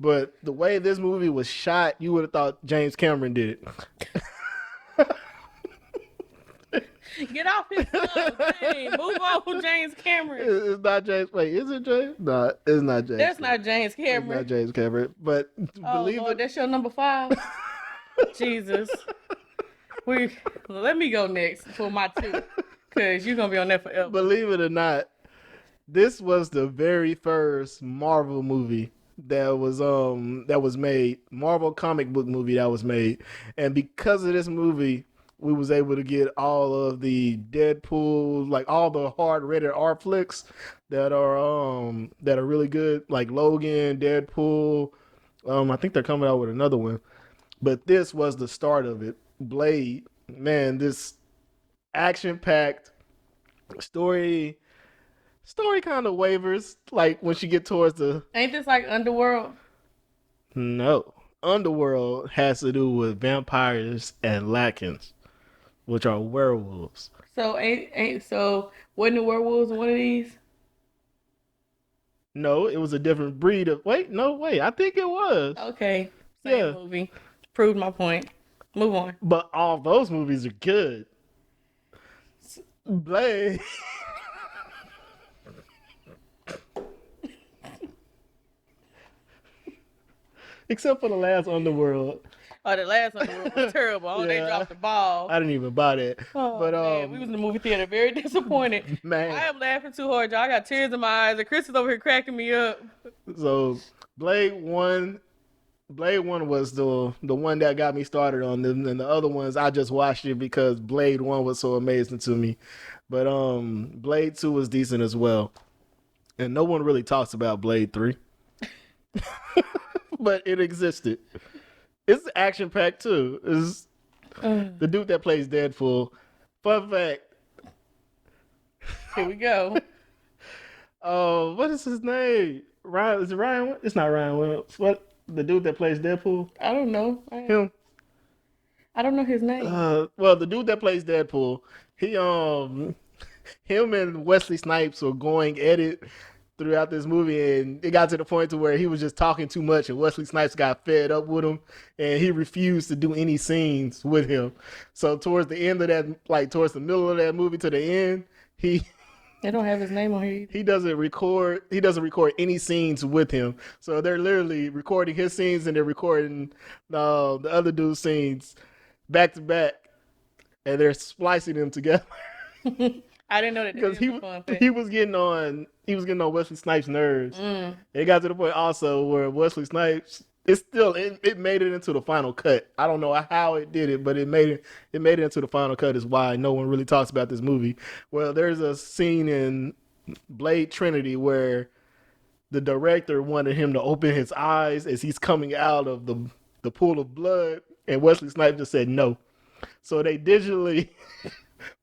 Speaker 2: But the way this movie was shot, you would have thought James Cameron did it.
Speaker 1: Get off his stuff, James. Move on from James Cameron.
Speaker 2: It's not James. Wait, is it James? No, it's not James.
Speaker 1: That's not James Cameron.
Speaker 2: It's not James Cameron. But believe
Speaker 1: Lord,
Speaker 2: it.
Speaker 1: that's your number 5. Jesus. Let me go next for my 2, because you're gonna be on there forever.
Speaker 2: Believe it or not, this was the very first Marvel movie that was made. Marvel comic book movie that was made, and because of this movie, we was able to get all of the Deadpool, like all the hard-rated R flicks that are really good, like Logan, Deadpool. I think they're coming out with another one, but this was the start of it. Blade, man, this action-packed story kind of wavers, like when she get towards the.
Speaker 1: Ain't this like Underworld?
Speaker 2: No, Underworld has to do with vampires and Lycans, which are werewolves.
Speaker 1: So so wasn't the werewolves in one of these?
Speaker 2: No, it was a different breed of. Wait, I think it was.
Speaker 1: Okay, same movie. Proved my point. Move on.
Speaker 2: But all those movies are good. Blade. Except for the last Underworld.
Speaker 1: Oh, the last Underworld was terrible. Oh, they dropped the ball.
Speaker 2: I didn't even buy that.
Speaker 1: Oh,
Speaker 2: but
Speaker 1: man, we was in the movie theater, very disappointed.
Speaker 2: Man,
Speaker 1: I am laughing too hard, y'all. I got tears in my eyes, and Chris is over here cracking me up.
Speaker 2: So Blade 1 was the one that got me started on them, and the other ones I just watched it because Blade 1 was so amazing to me. But Blade 2 was decent as well. And no one really talks about Blade 3. But it existed. It's action packed too. It's the dude that plays Deadpool. Fun fact.
Speaker 1: Here we go.
Speaker 2: What is his name? Ryan? Is it Ryan? It's not Ryan Reynolds. What, the dude that plays Deadpool?
Speaker 1: I don't know.
Speaker 2: Him.
Speaker 1: I don't know his name.
Speaker 2: Well, the dude that plays Deadpool, he him and Wesley Snipes were going at it throughout this movie, and it got to the point to where he was just talking too much, and Wesley Snipes got fed up with him, and he refused to do any scenes with him. So towards the end of that, like towards the middle of that movie to the end, he
Speaker 1: They don't have his name on here either.
Speaker 2: he doesn't record any scenes with him. So they're literally recording his scenes and they're recording the other dude's scenes back to back, and they're splicing them together.
Speaker 1: I didn't know that.
Speaker 2: Because he was getting on Wesley Snipes' nerves. It got to the point also where Wesley Snipes it made it into the final cut. I don't know how it did it, but it made it into the final cut. Is why no one really talks about this movie. Well, there's a scene in Blade Trinity where the director wanted him to open his eyes as he's coming out of the pool of blood, and Wesley Snipes just said no. So they digitally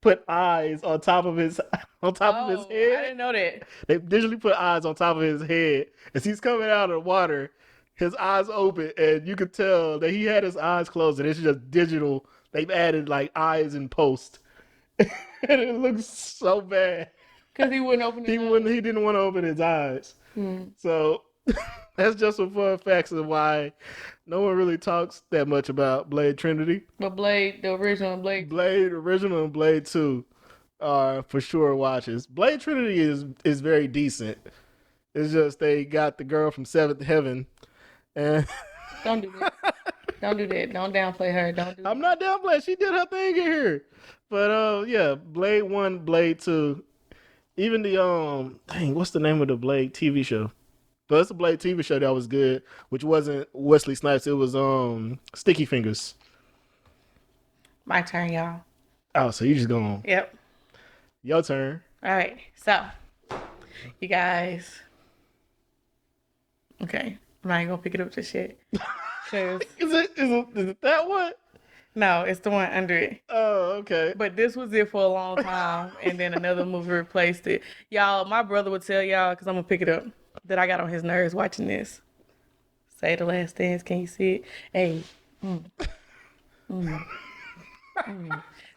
Speaker 2: put eyes on top of his head.
Speaker 1: I didn't know that.
Speaker 2: They digitally put eyes on top of his head as he's coming out of the water. His eyes open, and you could tell that he had his eyes closed, and it's just digital. They've added like eyes in post, and it looks so bad.
Speaker 1: Because he wouldn't open his eyes.
Speaker 2: He didn't want to open his eyes. So that's just some fun facts of why no one really talks that much about Blade Trinity.
Speaker 1: But Blade, the original
Speaker 2: Blade original and Blade 2 are for sure watches. Blade Trinity is very decent. It's just they got the girl from Seventh Heaven, and
Speaker 1: Don't do that. Don't do that. Don't downplay her. Don't do that.
Speaker 2: I'm not downplaying. She did her thing in here, but yeah, Blade 1, Blade 2, even the what's the name of the Blade TV show? But it's a Blade TV show that was good, which wasn't Wesley Snipes. It was Sticky Fingers.
Speaker 1: My turn, y'all.
Speaker 2: Oh, so you just going?
Speaker 1: Yep.
Speaker 2: Your turn.
Speaker 1: All right. So, you guys. Okay. I'm not even gonna pick it up just yet.
Speaker 2: Is it that one?
Speaker 1: No, it's the one under it.
Speaker 2: Oh, okay.
Speaker 1: But this was it for a long time, and then another movie replaced it. Y'all, my brother would tell y'all, because I'm going to pick it up, that I got on his nerves watching this. Say the Last Dance. Can you see it? Hey.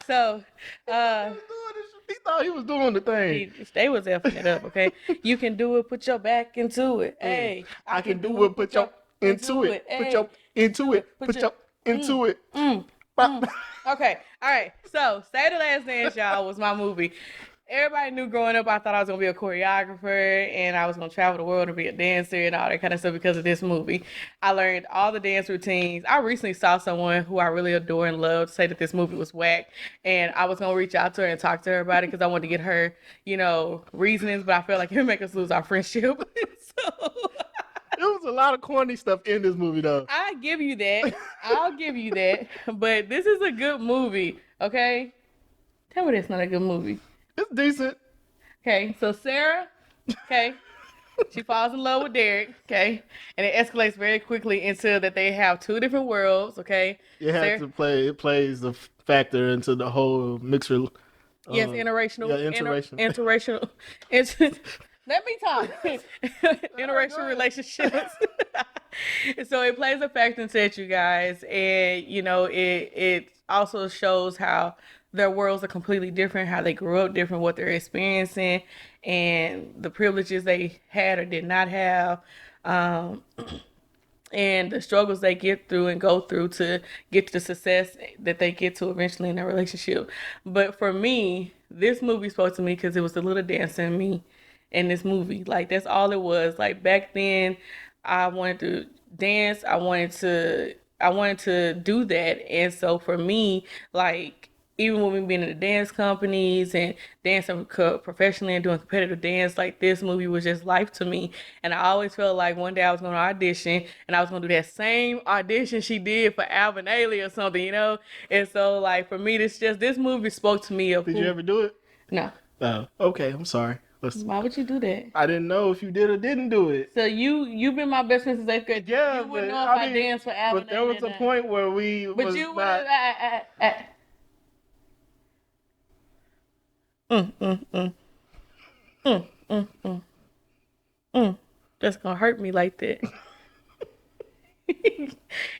Speaker 1: So,
Speaker 2: he thought he was doing the thing.
Speaker 1: they was effing it up, okay? You can do it, put your back into it. Hey.
Speaker 2: I can do it, put your into it. Put your into it. Put your into it.
Speaker 1: Okay, all right. So, Say the Last Dance, y'all, was my movie. Everybody knew growing up I thought I was going to be a choreographer and I was going to travel the world and be a dancer and all that kind of stuff because of this movie. I learned all the dance routines. I recently saw someone who I really adore and love say that this movie was whack, and I was going to reach out to her and talk to her about it because I wanted to get her, reasonings, but I felt like it would make us lose our friendship. So...
Speaker 2: There was a lot of corny stuff in this movie, though.
Speaker 1: I'll give you that. But this is a good movie, okay? Tell me that's not a good movie.
Speaker 2: It's decent.
Speaker 1: Okay, so Sarah, okay, she falls in love with Derek, okay? And it escalates very quickly into that they have two different worlds, okay?
Speaker 2: It plays the factor into the whole mixture.
Speaker 1: Yes, interracial.
Speaker 2: Yeah, interracial.
Speaker 1: Let me talk. Interracial relationships. So it plays a factor into it, you guys. And, it also shows how their worlds are completely different, how they grew up different, what they're experiencing, and the privileges they had or did not have. And the struggles they get through and go through to get to the success that they get to eventually in their relationship. But for me, this movie spoke to me because it was the little dancer in me in this movie. Like, that's all it was. Like, back then, I wanted to dance. I wanted to do that. And so for me, like, even when we been in the dance companies and dancing professionally and doing competitive dance, like, this movie was just life to me. And I always felt like one day I was going to audition and I was going to do that same audition she did for Alvin Ailey or something, And so, like, for me, this movie spoke to me of
Speaker 2: Did you ever do it?
Speaker 1: No.
Speaker 2: Oh, okay. I'm sorry.
Speaker 1: Why would you do that?
Speaker 2: I didn't know if you did or didn't do it.
Speaker 1: So you've been my best friend since 8th grade.
Speaker 2: Yeah,
Speaker 1: you wouldn't know if I danced for Alvin.
Speaker 2: But there was a point where we.
Speaker 1: But you would have. That's gonna hurt me like that.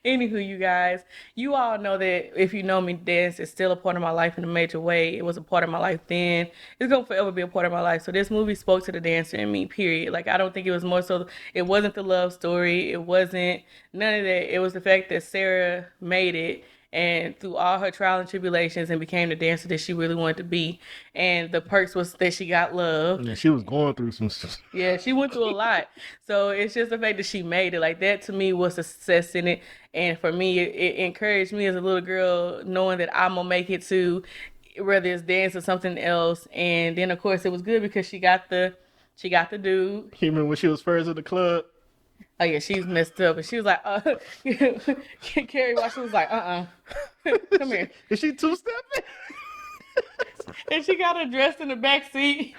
Speaker 1: Anywho, you guys, you all know that if you know me, dance is still a part of my life in a major way. It was a part of my life then. It's gonna forever be a part of my life. So this movie spoke to the dancer in me, period. Like I don't think it was more so it wasn't the love story. It wasn't none of that. It was the fact that Sarah made it and through all her trial and tribulations and became the dancer that she really wanted to be. And the perks was that she got love.
Speaker 2: Yeah, she was going through some stuff.
Speaker 1: Yeah, she went through a lot. So it's just the fact that she made it. Like that to me was a success in it. And for me, it encouraged me as a little girl knowing that I'm gonna make it to whether it's dance or something else. And then of course it was good because she got the dude.
Speaker 2: You remember when she was first in the club?
Speaker 1: Oh yeah, she's messed up. And she was like, Carrie Washington was like, come here.
Speaker 2: Is she two-stepping?
Speaker 1: And she got her dressed in the back seat.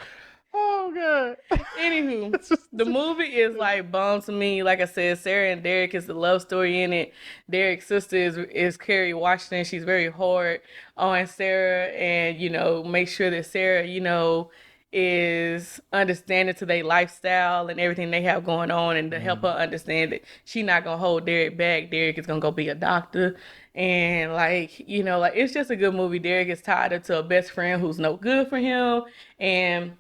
Speaker 2: Oh god.
Speaker 1: Anywho, the movie is like bomb to me. Like I said, Sarah and Derek is the love story in it. Derek's sister is Kerry Washington. She's very hard on Sarah, and make sure that Sarah, is understanding to their lifestyle and everything they have going on, and to help her understand that she not gonna hold Derek back. Derek is gonna go be a doctor, and like it's just a good movie. Derek is tied up to a best friend who's no good for him, and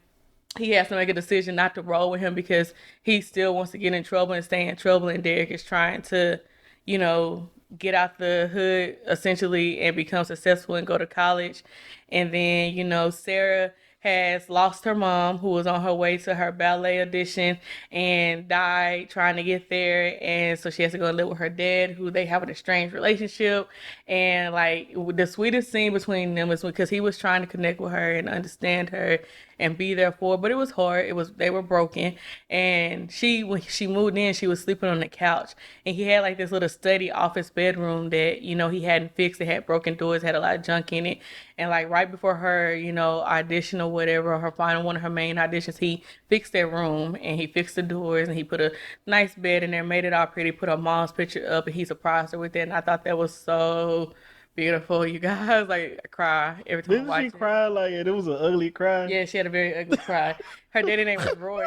Speaker 1: he has to make a decision not to roll with him because he still wants to get in trouble and stay in trouble. And Derek is trying to, you know, get out the hood essentially and become successful and go to college. And then, Sarah has lost her mom who was on her way to her ballet audition and died trying to get there. And so she has to go and live with her dad who they have an estranged relationship. And like the sweetest scene between them is because he was trying to connect with her and understand her and be there for her, but it was hard. They were broken. And when she moved in, she was sleeping on the couch. And he had like this little study office bedroom that, he hadn't fixed. It had broken doors, had a lot of junk in it. And like right before her, audition or whatever, one of her main auditions, he fixed that room and he fixed the doors and he put a nice bed in there, made it all pretty, put her mom's picture up, and he surprised her with it. And I thought that was so beautiful, you guys. Like I cry every time I
Speaker 2: Didn't
Speaker 1: watch
Speaker 2: she
Speaker 1: it.
Speaker 2: cry like it was an ugly cry?
Speaker 1: Yeah, she had a very ugly cry. Her daddy name was Roy.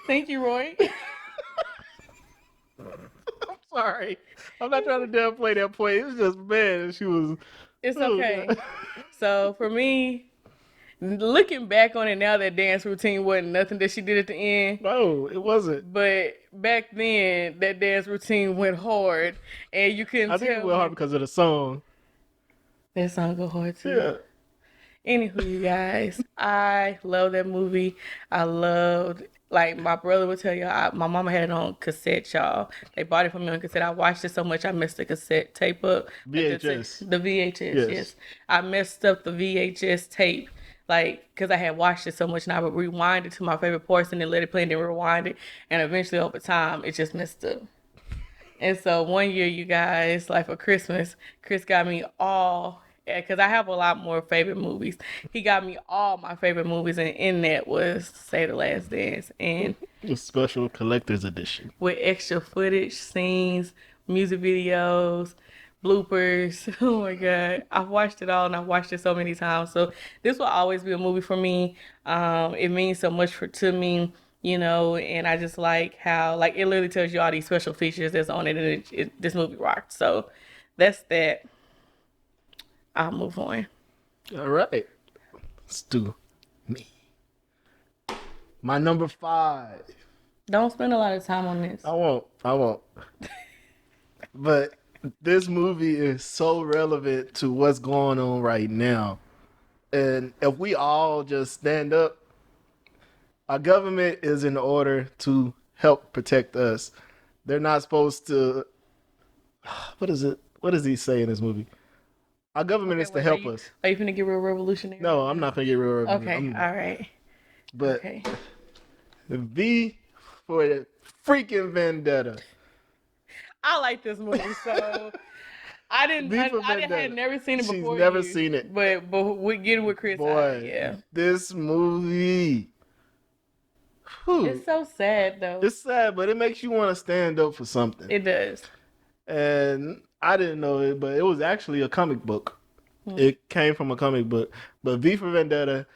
Speaker 1: Thank you, Roy.
Speaker 2: I'm sorry. I'm not trying to downplay that point. It's just bad. She was.
Speaker 1: It's okay. So for me, looking back on it now, that dance routine wasn't nothing that she did at the end.
Speaker 2: No, it wasn't.
Speaker 1: But back then, that dance routine went hard, and you couldn't tell.
Speaker 2: I think it went hard because of the song.
Speaker 1: That song go hard too.
Speaker 2: Yeah.
Speaker 1: Anywho, you guys, I love that movie. I loved, like my brother would tell you, my mama had it on cassette, y'all. They bought it for me on cassette. I watched it so much, I messed the cassette tape up.
Speaker 2: VHS.
Speaker 1: The VHS, yes. I messed up the VHS tape, like, because I had watched it so much, and I would rewind it to my favorite parts and then let it play and then rewind it. And eventually, over time, it just messed up. And so one year, you guys, like for Christmas, Chris got me all, because I have a lot more favorite movies. He got me all my favorite movies, and in that was Say the Last Dance. And
Speaker 2: a special collector's edition.
Speaker 1: With extra footage, scenes, music videos, bloopers. Oh my God. I've watched it all and I've watched it so many times. So this will always be a movie for me. It means so much to me. And I just like how, like, it literally tells you all these special features that's on it, and this movie rocked. So that's that. I'll move on.
Speaker 2: All right. Let's do me. My number 5.
Speaker 1: Don't spend a lot of time on this.
Speaker 2: I won't. But this movie is so relevant to what's going on right now. And if we all just stand up, our government is in order to help protect us. They're not supposed to. What is it? What does he say in this movie? Our government is to help us.
Speaker 1: Are you finna get real revolutionary?
Speaker 2: No, I'm not finna get real revolutionary.
Speaker 1: Okay, all right.
Speaker 2: But
Speaker 1: okay.
Speaker 2: V for the freaking Vendetta.
Speaker 1: I like this movie, so I had never seen it before.
Speaker 2: She's never seen it.
Speaker 1: But we get it with Chris.
Speaker 2: Boy,
Speaker 1: yeah.
Speaker 2: This movie. Whew.
Speaker 1: It's so sad though.
Speaker 2: It's sad, but it makes you want to stand up for something.
Speaker 1: It does.
Speaker 2: And I didn't know it, but it was actually a comic book. It came from a comic book. But V for Vendetta,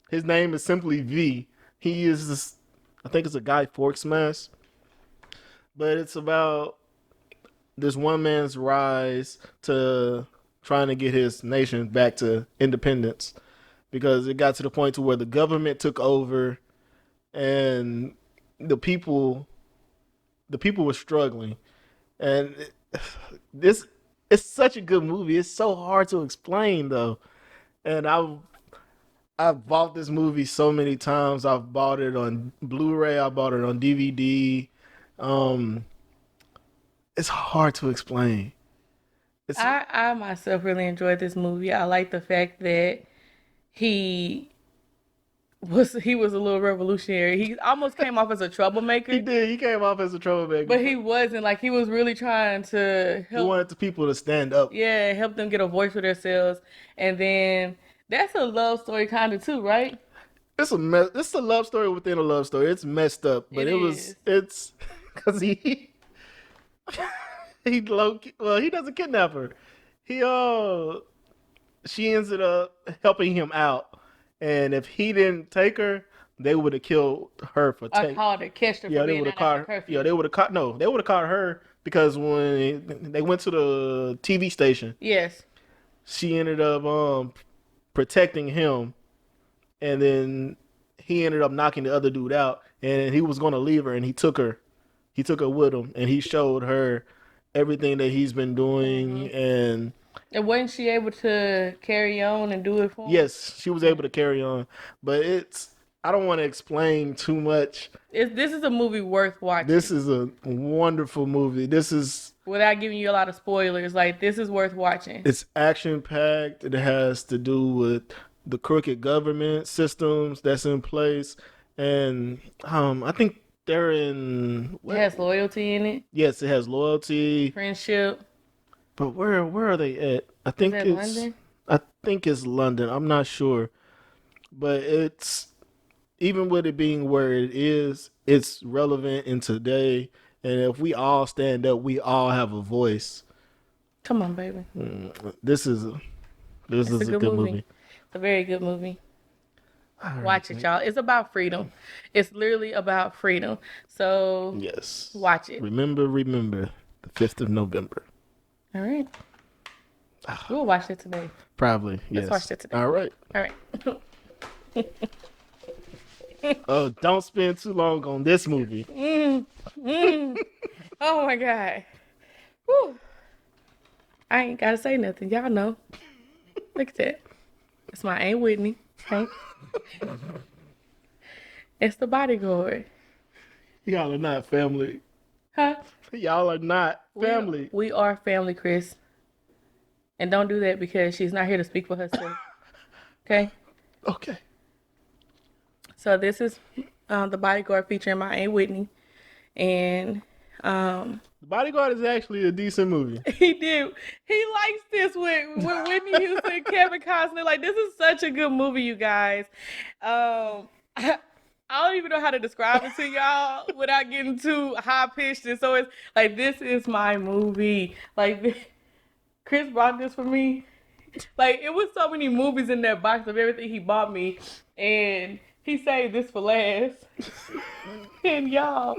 Speaker 2: his name is simply V. He is this, I think it's a Guy Fawkes mask. But it's about this one man's rise to trying to get his nation back to independence, because it got to the point to where the government took over and the people the people were struggling. And this it's such a good movie. It's so hard to explain though. And I've bought this movie so many times. I've bought it on Blu-ray. I bought it on DVD. Um, it's hard to explain. It's
Speaker 1: I myself really enjoyed this movie. I like the fact that he he was a little revolutionary. He almost came off as a
Speaker 2: he
Speaker 1: troublemaker,
Speaker 2: did. He came off as a troublemaker.
Speaker 1: but he wasn't. Like he was really trying to
Speaker 2: He
Speaker 1: help,
Speaker 2: wanted the people to stand up.
Speaker 1: yeah, help them get a voice for themselves. And then that's a love story kind of too, right?
Speaker 2: It's a love story within a love story. It's messed up, but
Speaker 1: It
Speaker 2: it was
Speaker 1: is.
Speaker 2: it's because he doesn't kidnap her. He she ended up helping him out, and if he didn't take her, they would have killed her for
Speaker 1: I
Speaker 2: take.
Speaker 1: called her, catched her
Speaker 2: Yeah,
Speaker 1: for
Speaker 2: they
Speaker 1: being
Speaker 2: would have
Speaker 1: out after
Speaker 2: caught.
Speaker 1: curfew.
Speaker 2: Yeah, they would have caught. No, they would have caught her because when they went to the TV station,
Speaker 1: Yes.
Speaker 2: she ended up protecting him, and then he ended up knocking the other dude out, and he was gonna leave her, and he took her. He took her with him, and he showed her everything that he's been doing, and
Speaker 1: And wasn't she able to carry on and do it for him?
Speaker 2: yes, she was able to carry on. But I don't want to explain too much.
Speaker 1: This is a movie worth watching.
Speaker 2: This is a wonderful movie. This is
Speaker 1: Without giving you a lot of spoilers, like this is worth watching.
Speaker 2: It's action packed. It has to do with the crooked government systems that's in place, and I think they're in.
Speaker 1: It has loyalty in it,
Speaker 2: Yes, it has loyalty,
Speaker 1: friendship.
Speaker 2: but where are they at? I think
Speaker 1: that
Speaker 2: it's
Speaker 1: London?
Speaker 2: I think it's London. I'm not sure, but it's even with it being where it is, it's relevant in today. And if we all stand up, we all have a voice.
Speaker 1: Come on, baby.
Speaker 2: This is a good movie.
Speaker 1: It's a very good movie.
Speaker 2: All right,
Speaker 1: Watch it, y'all. It's about freedom. It's literally about freedom. So
Speaker 2: yes,
Speaker 1: watch it.
Speaker 2: Remember the 5th of November.
Speaker 1: All right. We'll watch it today.
Speaker 2: Probably, yes.
Speaker 1: Let's watch it today.
Speaker 2: All right.
Speaker 1: All right.
Speaker 2: Oh, don't spend too long on this movie.
Speaker 1: Oh my God. Whew. I ain't gotta say nothing. Y'all know. Look at that. It's my Aunt Whitney. Okay? It's the Bodyguard.
Speaker 2: Y'all are not family.
Speaker 1: Huh?
Speaker 2: Y'all are not family.
Speaker 1: We are family, Chris. And don't do that because she's not here to speak for herself. Okay?
Speaker 2: Okay.
Speaker 1: So this is the Bodyguard featuring my Aunt Whitney. And
Speaker 2: The Bodyguard is actually a decent movie.
Speaker 1: he likes this with Whitney Houston and Kevin Costner. Like, this is such a good movie, you guys. I don't even know how to describe it to y'all without getting too high pitched. And so it's like, this is my movie. Like, Chris brought this for me. Like, it was so many movies in that box of everything he bought me, and he saved this for last. And y'all,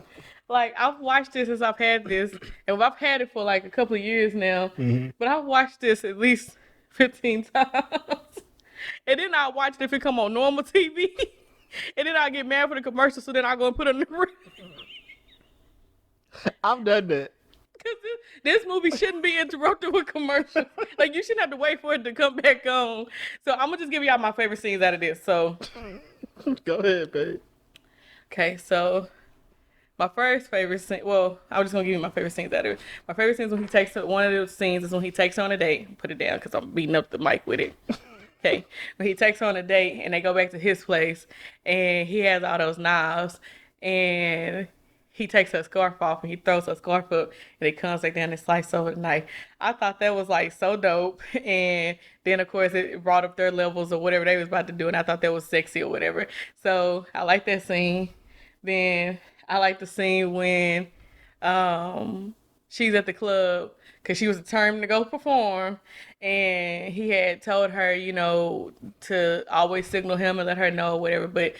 Speaker 1: like, I've watched this since I've had this, and I've had it for like a couple of years now.
Speaker 2: Mm-hmm.
Speaker 1: But I've watched this at least 15 times. And then I watch it if it come on normal TV. And then I get mad for the commercial, so then I go and put it on the
Speaker 2: I've done that.
Speaker 1: Because this movie shouldn't be interrupted with commercials. Like, you shouldn't have to wait for it to come back on. So I'm going to just give y'all my favorite scenes out of this. So,
Speaker 2: Go ahead, babe.
Speaker 1: okay, so my first favorite scene, well, I was just going to give you my favorite scenes out of it. My favorite scenes when he takes, one of those scenes is when he takes her on a date. Put it down because I'm beating up the mic with it. Okay, when he takes her on a date and they go back to his place and he has all those knives and he takes her scarf off and he throws her scarf up and it comes like down and slices over the knife. I thought that was like so dope. And then of course it brought up their levels or whatever they was about to do, and I thought that was sexy or whatever. So I like that scene. Then I like the scene when she's at the club because she was determined to go perform, and he had told her, you know, to always signal him and let her know whatever. But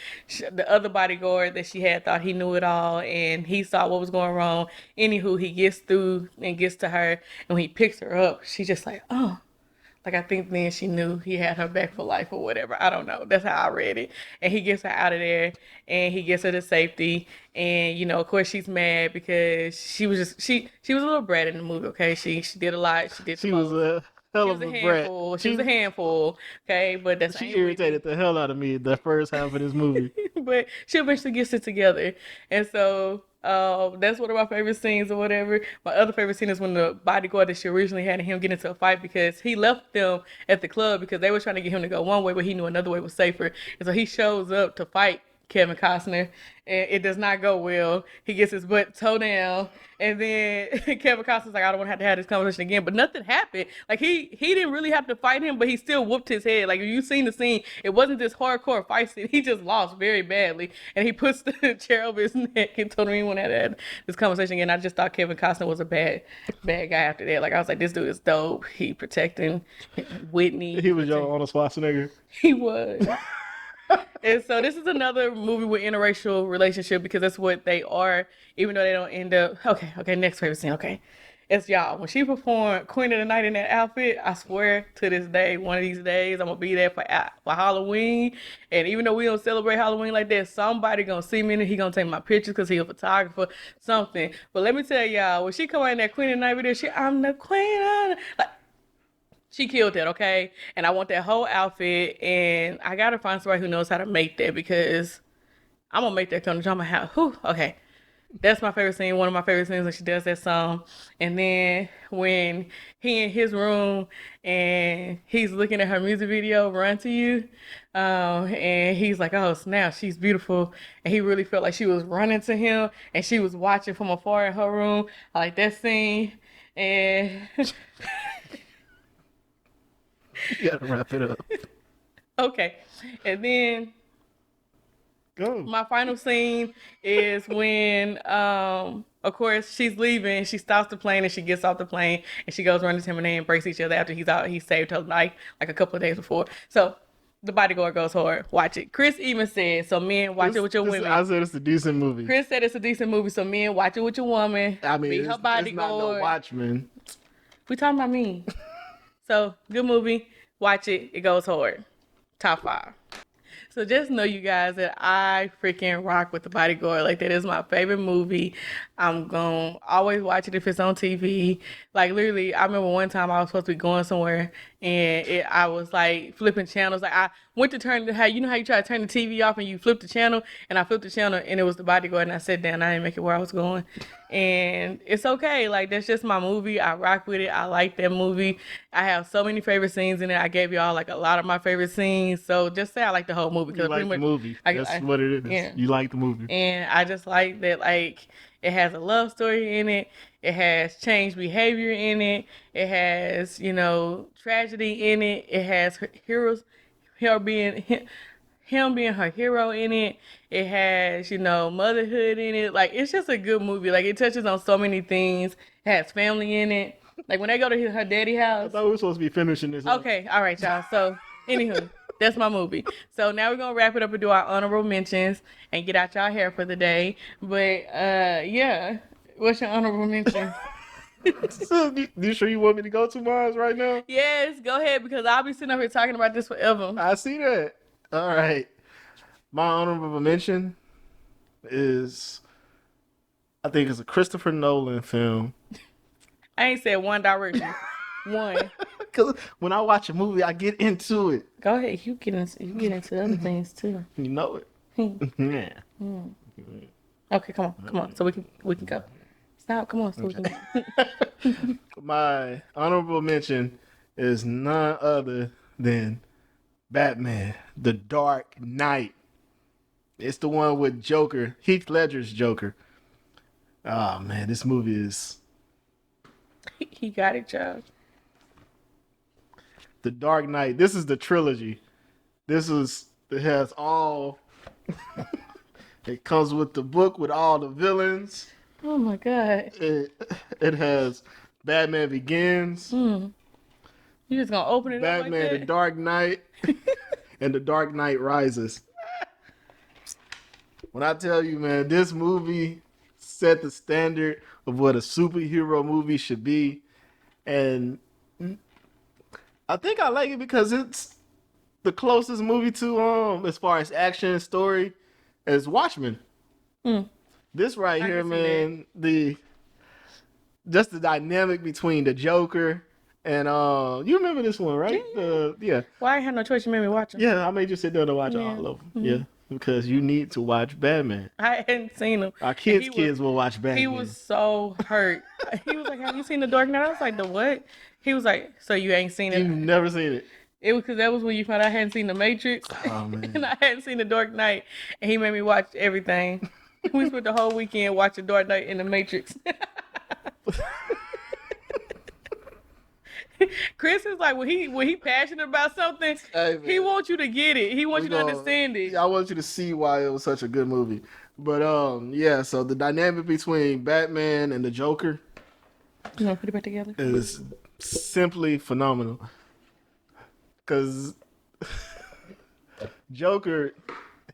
Speaker 1: the other bodyguard that she had thought he knew it all, and he saw what was going wrong. Anywho, he gets through and gets to her, and when he picks her up, she just like, oh. Like, I think then she knew he had her back for life or whatever. I don't know. That's how I read it. And he gets her out of there, and he gets her to safety. And you know, of course, she's mad because she was a little brat in the movie. Okay, she did a lot. She did the
Speaker 2: She was
Speaker 1: most.
Speaker 2: a
Speaker 1: She
Speaker 2: hell
Speaker 1: was
Speaker 2: of
Speaker 1: a
Speaker 2: a brat.
Speaker 1: handful. She was a handful. Okay, but that's
Speaker 2: She
Speaker 1: ain't Whitney.
Speaker 2: irritated the hell out of me the first half of this movie.
Speaker 1: But she eventually gets it together. And so that's one of my favorite scenes or whatever. My other favorite scene is when the bodyguard that she originally had and him get into a fight because he left them at the club because they were trying to get him to go one way, but he knew another way was safer. And so he shows up to fight Kevin Costner, and it does not go well. He gets his butt toe down, and then Kevin Costner's like, "I don't want to have this conversation again." But nothing happened. Like he didn't really have to fight him, but he still whooped his head. Like if you seen the scene, it wasn't this hardcore fight scene. He just lost very badly, and he puts the chair over his neck and told him he wanted to have this conversation again. I just thought Kevin Costner was a bad guy after that. Like I was like, this dude is dope. He protecting Whitney.
Speaker 2: He was your Arnold Schwarzenegger.
Speaker 1: He was. And so this is another movie with interracial relationship because that's what they are, even though they don't end up. Okay, next favorite scene. Okay, it's y'all. When she performed Queen of the Night in that outfit, I swear to this day, one of these days, I'm gonna be there for Halloween. And even though we don't celebrate Halloween like that, somebody gonna see me and he gonna take my pictures because he a photographer, something. But let me tell y'all, when she come out in that Queen of the Night video, I'm the queen of like. She killed it, okay? And I want that whole outfit, and I gotta find somebody who knows how to make that because I'm gonna make that come to my house. Whew, okay. That's my favorite scene, one of my favorite scenes when she does that song. And then when he in his room and he's looking at her music video, Run to You, and he's like, oh, snap, she's beautiful. And he really felt like she was running to him and she was watching from afar in her room. I like that scene. And
Speaker 2: You gotta wrap it up.
Speaker 1: okay. And then
Speaker 2: Go.
Speaker 1: my final scene is when of course she's leaving, she stops the plane and she gets off the plane and she goes running to him and they embrace each other after he's out. He saved her life like a couple of days before. So the bodyguard goes hard. Watch it. Chris even said, so men watch it with your women.
Speaker 2: I said it's a decent movie.
Speaker 1: Chris said it's a decent movie, so men watch it with your woman.
Speaker 2: I mean,
Speaker 1: be
Speaker 2: it's
Speaker 1: her bodyguard.
Speaker 2: not no Watchmen.
Speaker 1: We talking about me. So good movie. Watch it. It goes hard. Top 5. So just know, you guys, that I freaking rock with The Bodyguard. Like, that is my favorite movie. I'm going to always watch it if it's on TV. Like, literally, I remember one time I was supposed to be going somewhere, and I was, like, flipping channels. Like, I went to turn the, you know how you try to turn the TV off and you flip the channel? And I flipped the channel, and it was The Bodyguard, and I sat down. I didn't make it where I was going. And it's okay. Like, that's just my movie. I rock with it. I like that movie. I have so many favorite scenes in it. I gave y'all, like, a lot of my favorite scenes. So just say I like the whole movie.
Speaker 2: You like the movie. That's what it is. Yeah. You like the movie.
Speaker 1: And I just like that, like, it has a love story in it. It has changed behavior in it. It has, you know, tragedy in it. It has heroes, him being her hero in it. It has, you know, motherhood in it. Like, it's just a good movie. Like, it touches on so many things. It has family in it. Like, when they go to her daddy house.
Speaker 2: I thought we were supposed to be finishing this.
Speaker 1: Okay, all right, y'all. So, anywho, that's my movie. So now we're gonna wrap it up and do our honorable mentions and get out y'all hair for the day. But yeah, what's your honorable mention?
Speaker 2: You sure you want me to go to mine right now?
Speaker 1: Yes, go ahead, because I'll be sitting up here talking about this forever.
Speaker 2: I see that. All right. My honorable mention is, I think it's a Christopher Nolan film.
Speaker 1: I ain't said One Direction. One.
Speaker 2: Because when I watch a movie, I get into it.
Speaker 1: Go ahead. You get into other things too.
Speaker 2: You know it. Yeah.
Speaker 1: Okay, come on. So we can go. Stop. Come on. So we can go.
Speaker 2: My honorable mention is none other than Batman: The Dark Knight. It's the one with Joker, Heath Ledger's Joker. Oh man, this movie is.
Speaker 1: He got it, Joe.
Speaker 2: The Dark Knight. This is the trilogy. It has all. It comes with the book with all the villains.
Speaker 1: Oh my God.
Speaker 2: It has Batman Begins,
Speaker 1: You just gonna open it up like
Speaker 2: Batman: The
Speaker 1: that?
Speaker 2: Dark Knight, and The Dark Knight Rises. When I tell you, man, this movie set the standard of what a superhero movie should be, and I think I like it because it's the closest movie to as far as action and story as Watchmen.
Speaker 1: Hmm.
Speaker 2: This right
Speaker 1: I
Speaker 2: here,
Speaker 1: can see that.
Speaker 2: man, just the dynamic between the Joker and you remember this one, right? Yeah.
Speaker 1: Well, I ain't had no choice. You made me watch them.
Speaker 2: Yeah, I made you sit there to watch
Speaker 1: Yeah.
Speaker 2: all of them. Yeah. Because you need to watch Batman.
Speaker 1: I hadn't seen him.
Speaker 2: Our
Speaker 1: And
Speaker 2: kids will watch Batman.
Speaker 1: He was so hurt. He was like, "Have you seen The Dark Knight?" I was like, "The what?" He was like, "So you ain't seen it?"
Speaker 2: You've never seen it.
Speaker 1: It was because that was when you found out I hadn't seen The Matrix,
Speaker 2: Oh man.
Speaker 1: and I hadn't seen The Dark Knight, and he made me watch everything. We spent the whole weekend watching Dark Knight and The Matrix. Chris is like when he passionate about something,
Speaker 2: Hey,
Speaker 1: he wants you to get it. He wants you to understand it.
Speaker 2: I want you to see why it was such a good movie. But yeah, so the dynamic between Batman and the Joker
Speaker 1: You want to put it back together?
Speaker 2: is simply phenomenal. Cause Joker,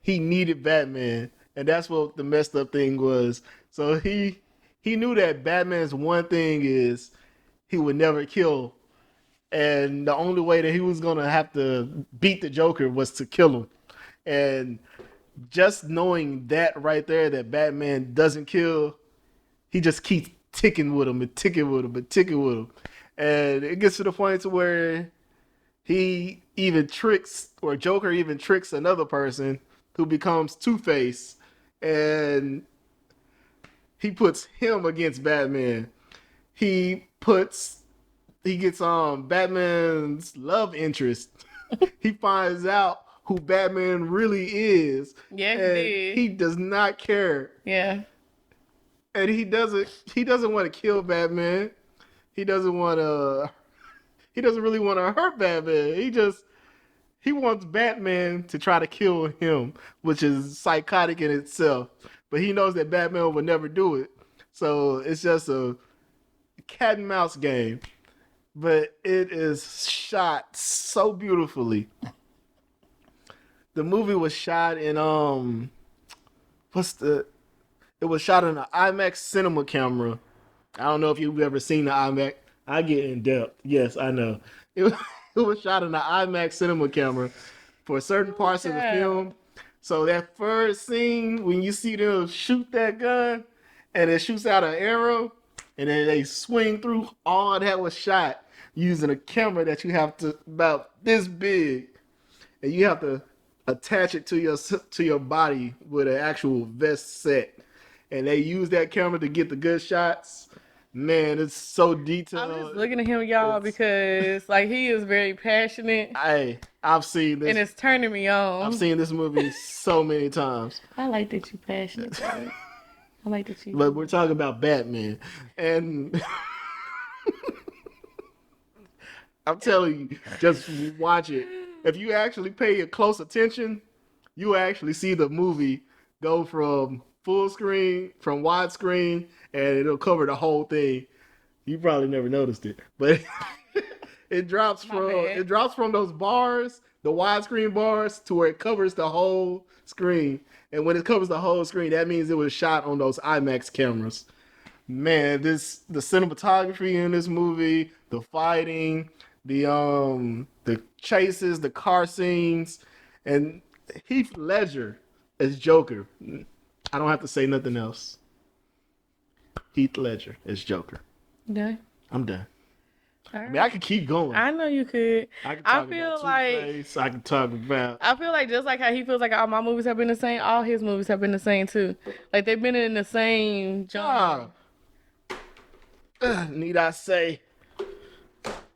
Speaker 2: he needed Batman, and that's what the messed up thing was. So he knew that Batman's one thing is he would never kill. And the only way that he was gonna have to beat the Joker was to kill him. And just knowing that right there, that Batman doesn't kill, he just keeps ticking with him and ticking with him and ticking with him. And it gets to the point to where he even tricks, or Joker even tricks another person who becomes Two-Face, and he puts him against Batman. He gets Batman's love interest. He finds out who Batman really is.
Speaker 1: Yeah, he
Speaker 2: and
Speaker 1: did.
Speaker 2: He does not care.
Speaker 1: Yeah.
Speaker 2: And he doesn't want to kill Batman. He doesn't really want to hurt Batman. He wants Batman to try to kill him, which is psychotic in itself. But he knows that Batman would never do it. So it's just a cat and mouse game. But it is shot so beautifully. The movie was shot in it was shot on an IMAX cinema camera. I don't know if you've ever seen the IMAX. I get in depth. Yes, I know. It was shot on an IMAX cinema camera for certain parts of the film. So that first scene when you see them shoot that gun and it shoots out an arrow and then they swing through, all that was shot using a camera that you have to about this big, and you have to attach it to your body with an actual vest set, and they use that camera to get the good shots. Man, it's so detailed.
Speaker 1: I'm just looking at him, y'all, because like he is very passionate.
Speaker 2: I've seen this,
Speaker 1: and it's turning me on.
Speaker 2: I've seen this movie so many times.
Speaker 1: I like that you're passionate. I like that you.
Speaker 2: But we're talking about Batman, and I'm telling you, just watch it. If you actually pay close attention, you actually see the movie go from full screen, from widescreen, and it'll cover the whole thing. You probably never noticed it, but it drops from those bars, the widescreen bars, to where it covers the whole screen. And when it covers the whole screen, that means it was shot on those IMAX cameras. Man, the cinematography in this movie, the fighting, the chases, the car scenes, and Heath Ledger as Joker. I don't have to say nothing else. Heath Ledger as Joker.
Speaker 1: Done.
Speaker 2: I'm done.
Speaker 1: All right.
Speaker 2: I mean, I could keep going.
Speaker 1: I know you could.
Speaker 2: I feel like
Speaker 1: just like how he feels like all my movies have been the same, all his movies have been the same too. Like they've been in the same genre.
Speaker 2: Need I say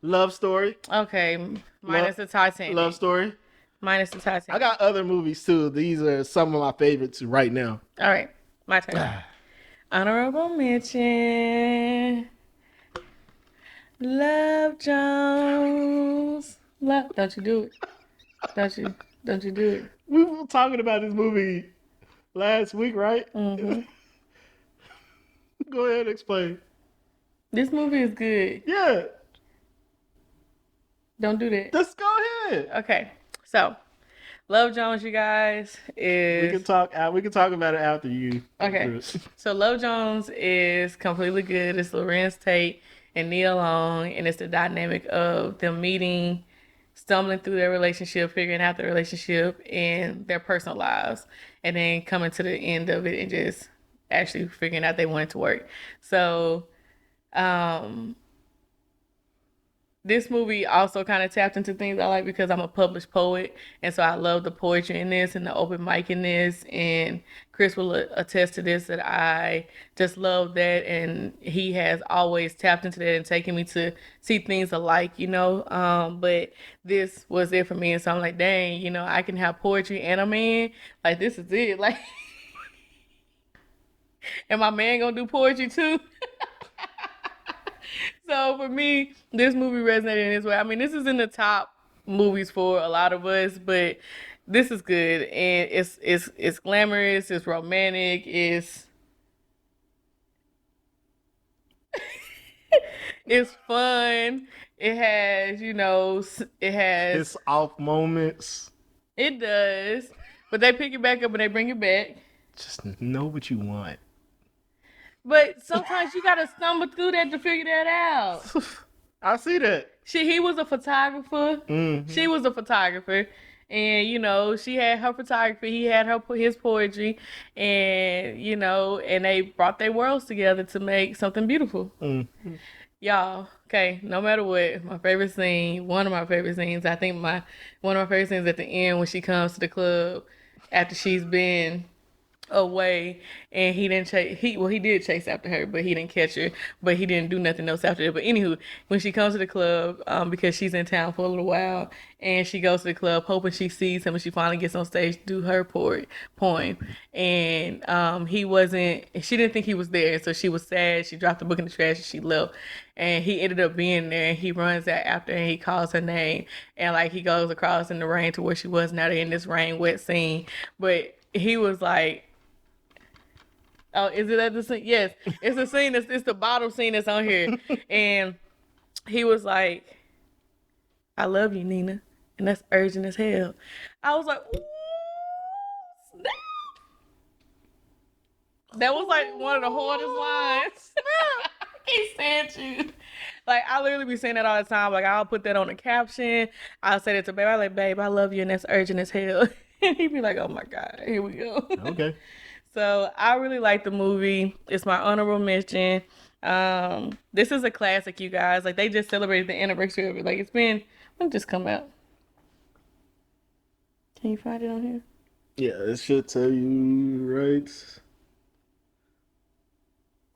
Speaker 2: Love Story?
Speaker 1: Okay. Minus the Titanic.
Speaker 2: Love Story?
Speaker 1: Minus the Titanic.
Speaker 2: I got other movies too. These are some of my favorites right now.
Speaker 1: All right. My turn. Honorable mention. Love Jones. Don't you do it. Don't you do it.
Speaker 2: We were talking about this movie last week, right?
Speaker 1: Mm-hmm.
Speaker 2: Go ahead and explain.
Speaker 1: This movie is good.
Speaker 2: Yeah,
Speaker 1: Don't do that.
Speaker 2: let's go ahead.
Speaker 1: Okay, so Love Jones, you guys,
Speaker 2: We
Speaker 1: is
Speaker 2: can talk. We can talk about it after you.
Speaker 1: okay. So Love Jones is completely good. It's Lorenz Tate and Nia Long, and it's the dynamic of them meeting, stumbling through their relationship, figuring out their relationship and their personal lives, and then coming to the end of it and just actually figuring out they wanted to work. So, um, this movie also kind of tapped into things I like because I'm a published poet, and so I love the poetry in this and the open mic in this. And Chris will attest to this that I just love that, and he has always tapped into that and taken me to see things alike, you know. But this was it for me, and so I'm like, dang, you know, I can have poetry and a man. Like this is it, like. And my man gonna do poetry too. So for me, this movie resonated in this way. I mean, this is in the top movies for a lot of us, but this is good and it's glamorous, it's romantic, it's fun. It has, you know, it has
Speaker 2: It's off moments.
Speaker 1: it does, but they pick it back up and they bring it back.
Speaker 2: Just know what you want.
Speaker 1: But sometimes you gotta stumble through that to figure that out.
Speaker 2: I see that.
Speaker 1: He was a photographer.
Speaker 2: Mm-hmm.
Speaker 1: She was a photographer. And you know, she had her photography, he had his poetry, and you know, and they brought their worlds together to make something beautiful.
Speaker 2: Mm-hmm.
Speaker 1: Y'all, okay, no matter what, my favorite scene, one of my favorite scenes, I think one of my favorite scenes at the end when she comes to the club after she's been away and he didn't chase he did chase after her but he didn't catch her, but he didn't do nothing else after that. But anywho, when she comes to the club, because she's in town for a little while, and she goes to the club hoping she sees him, and she finally gets on stage to do her poem, and he wasn't, she didn't think he was there, so she was sad, she dropped the book in the trash and she left, and he ended up being there, and he runs out after her and he calls her name, and like he goes across in the rain to where she was. Now they're in this rain wet scene, but he was like, oh, is it at the scene? Yes, it's the scene. It's the bottom scene that's on here, and he was like, "I love you, Nina," and that's urgent as hell. I was like, ooh, snap. That was like one of the hardest lines. I can't stand you. Like I literally be saying that all the time. Like I'll put that on the caption. I'll say it to babe. I like, babe, I love you, and that's urgent as hell. And he'd be like, oh my god, here we go.
Speaker 2: Okay.
Speaker 1: So I really like the movie. It's my honorable mention. This is a classic, you guys. Like they just celebrated the anniversary of it. Like it's been, when did this come out? Can you find it on here?
Speaker 2: Yeah, it should tell you right.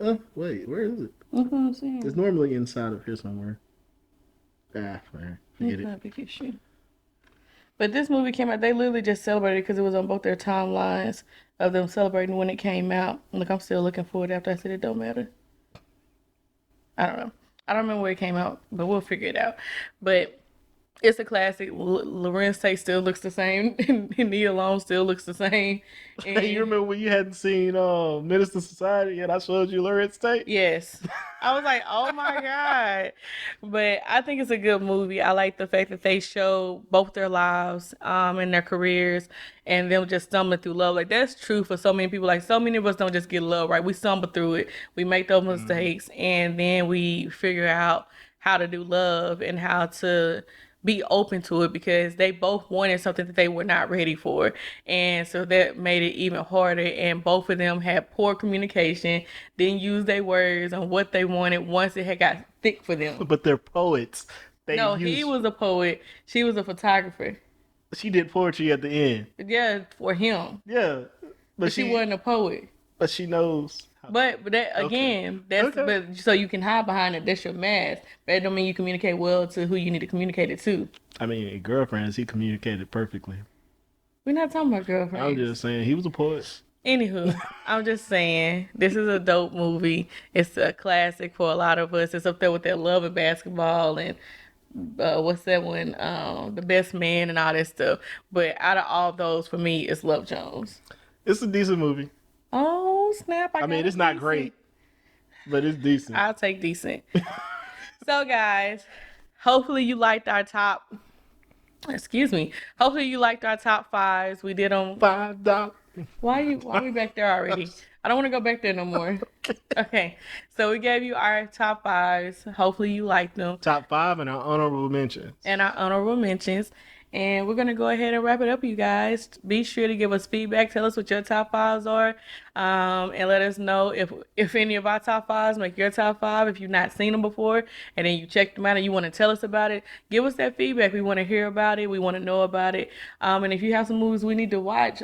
Speaker 2: Oh, wait, where is it?
Speaker 1: That's what I'm saying.
Speaker 2: It's normally inside of here somewhere. Ah, man, forget
Speaker 1: It's
Speaker 2: it.
Speaker 1: not a big issue. But this movie came out, they literally just celebrated because it was on both their timelines of them celebrating when it came out. Look, I'm still looking for it after I said it don't matter. I don't know. I don't remember where it came out, but we'll figure it out. But it's a classic. Lorenz Tate still looks the same, and Nia Long still looks the same. And
Speaker 2: Hey, you remember when you hadn't seen Minister Society and I showed you Lorenz Tate?
Speaker 1: yes. I was like, oh my God. But I think it's a good movie. I like the fact that they show both their lives and their careers and them just stumbling through love. Like that's true for so many people. Like so many of us don't just get love, right? We stumble through it. We make those mistakes and then we figure out how to do love and how to be open to it because they both wanted something that they were not ready for. And so that made it even harder. And both of them had poor communication, didn't use their words on what they wanted once it had got thick for them.
Speaker 2: But they're poets.
Speaker 1: No, he was a poet. She was a photographer.
Speaker 2: She did poetry at the end.
Speaker 1: Yeah, for him.
Speaker 2: Yeah.
Speaker 1: But she wasn't a poet.
Speaker 2: But she knows.
Speaker 1: But that again, that's but so you can hide behind it. That's your mask. But that don't mean you communicate well to who you need to communicate it to.
Speaker 2: I mean, girlfriends, he communicated perfectly.
Speaker 1: We're not talking about girlfriends.
Speaker 2: I'm just saying, he was a poet.
Speaker 1: Anywho, I'm just saying, this is a dope movie. It's a classic for a lot of us. It's up there with that Love and Basketball and what's that one? The Best Man and all that stuff. But out of all those, for me, it's Love Jones.
Speaker 2: It's a decent movie.
Speaker 1: Oh, snap.
Speaker 2: I mean, it's not great. but it's decent.
Speaker 1: I'll take decent. So, guys, hopefully you liked our top. Excuse me. Hopefully you liked our top fives. We did them.
Speaker 2: $5.
Speaker 1: Why are we back there already? I don't want to go back there no more. Okay. So we gave you our top fives. Hopefully you liked them.
Speaker 2: Top 5 and our honorable mentions.
Speaker 1: And we're going to go ahead and wrap it up, you guys. Be sure to give us feedback. Tell us what your top fives are. And let us know if any of our top fives make your top five. If you've not seen them before and then you checked them out and you want to tell us about it, give us that feedback. We want to hear about it. We want to know about it. And if you have some movies we need to watch,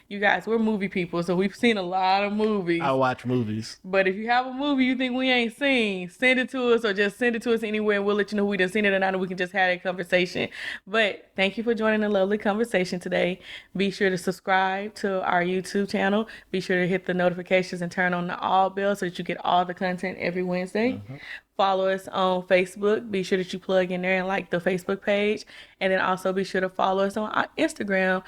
Speaker 1: you guys, we're movie people. So we've seen a lot of movies.
Speaker 2: I watch movies.
Speaker 1: But if you have a movie you think we ain't seen, send it to us or just send it to us anywhere and we'll let you know we done seen it or not and we can just have that conversation. But thank you for joining the lovely conversation today. Be sure to subscribe to our YouTube channel. Be sure to hit the notifications and turn on the all bell so that you get all the content every Wednesday. Mm-hmm. Follow us on Facebook. Be sure that you plug in there and like the Facebook page. And then also be sure to follow us on our Instagram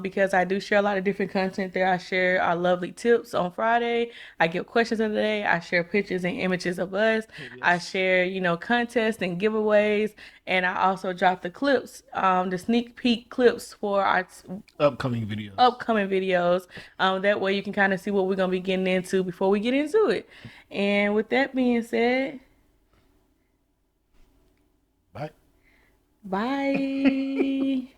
Speaker 1: because I do share a lot of different content there. I share our lovely tips on Friday. I give questions of the day. I share pictures and images of us. Yes. I share, contests and giveaways. And I also drop the clips, the sneak peek clips for our
Speaker 2: upcoming videos.
Speaker 1: That way you can kind of see what we're going to be getting into before we get into it. And with that being said,
Speaker 2: bye.
Speaker 1: Bye.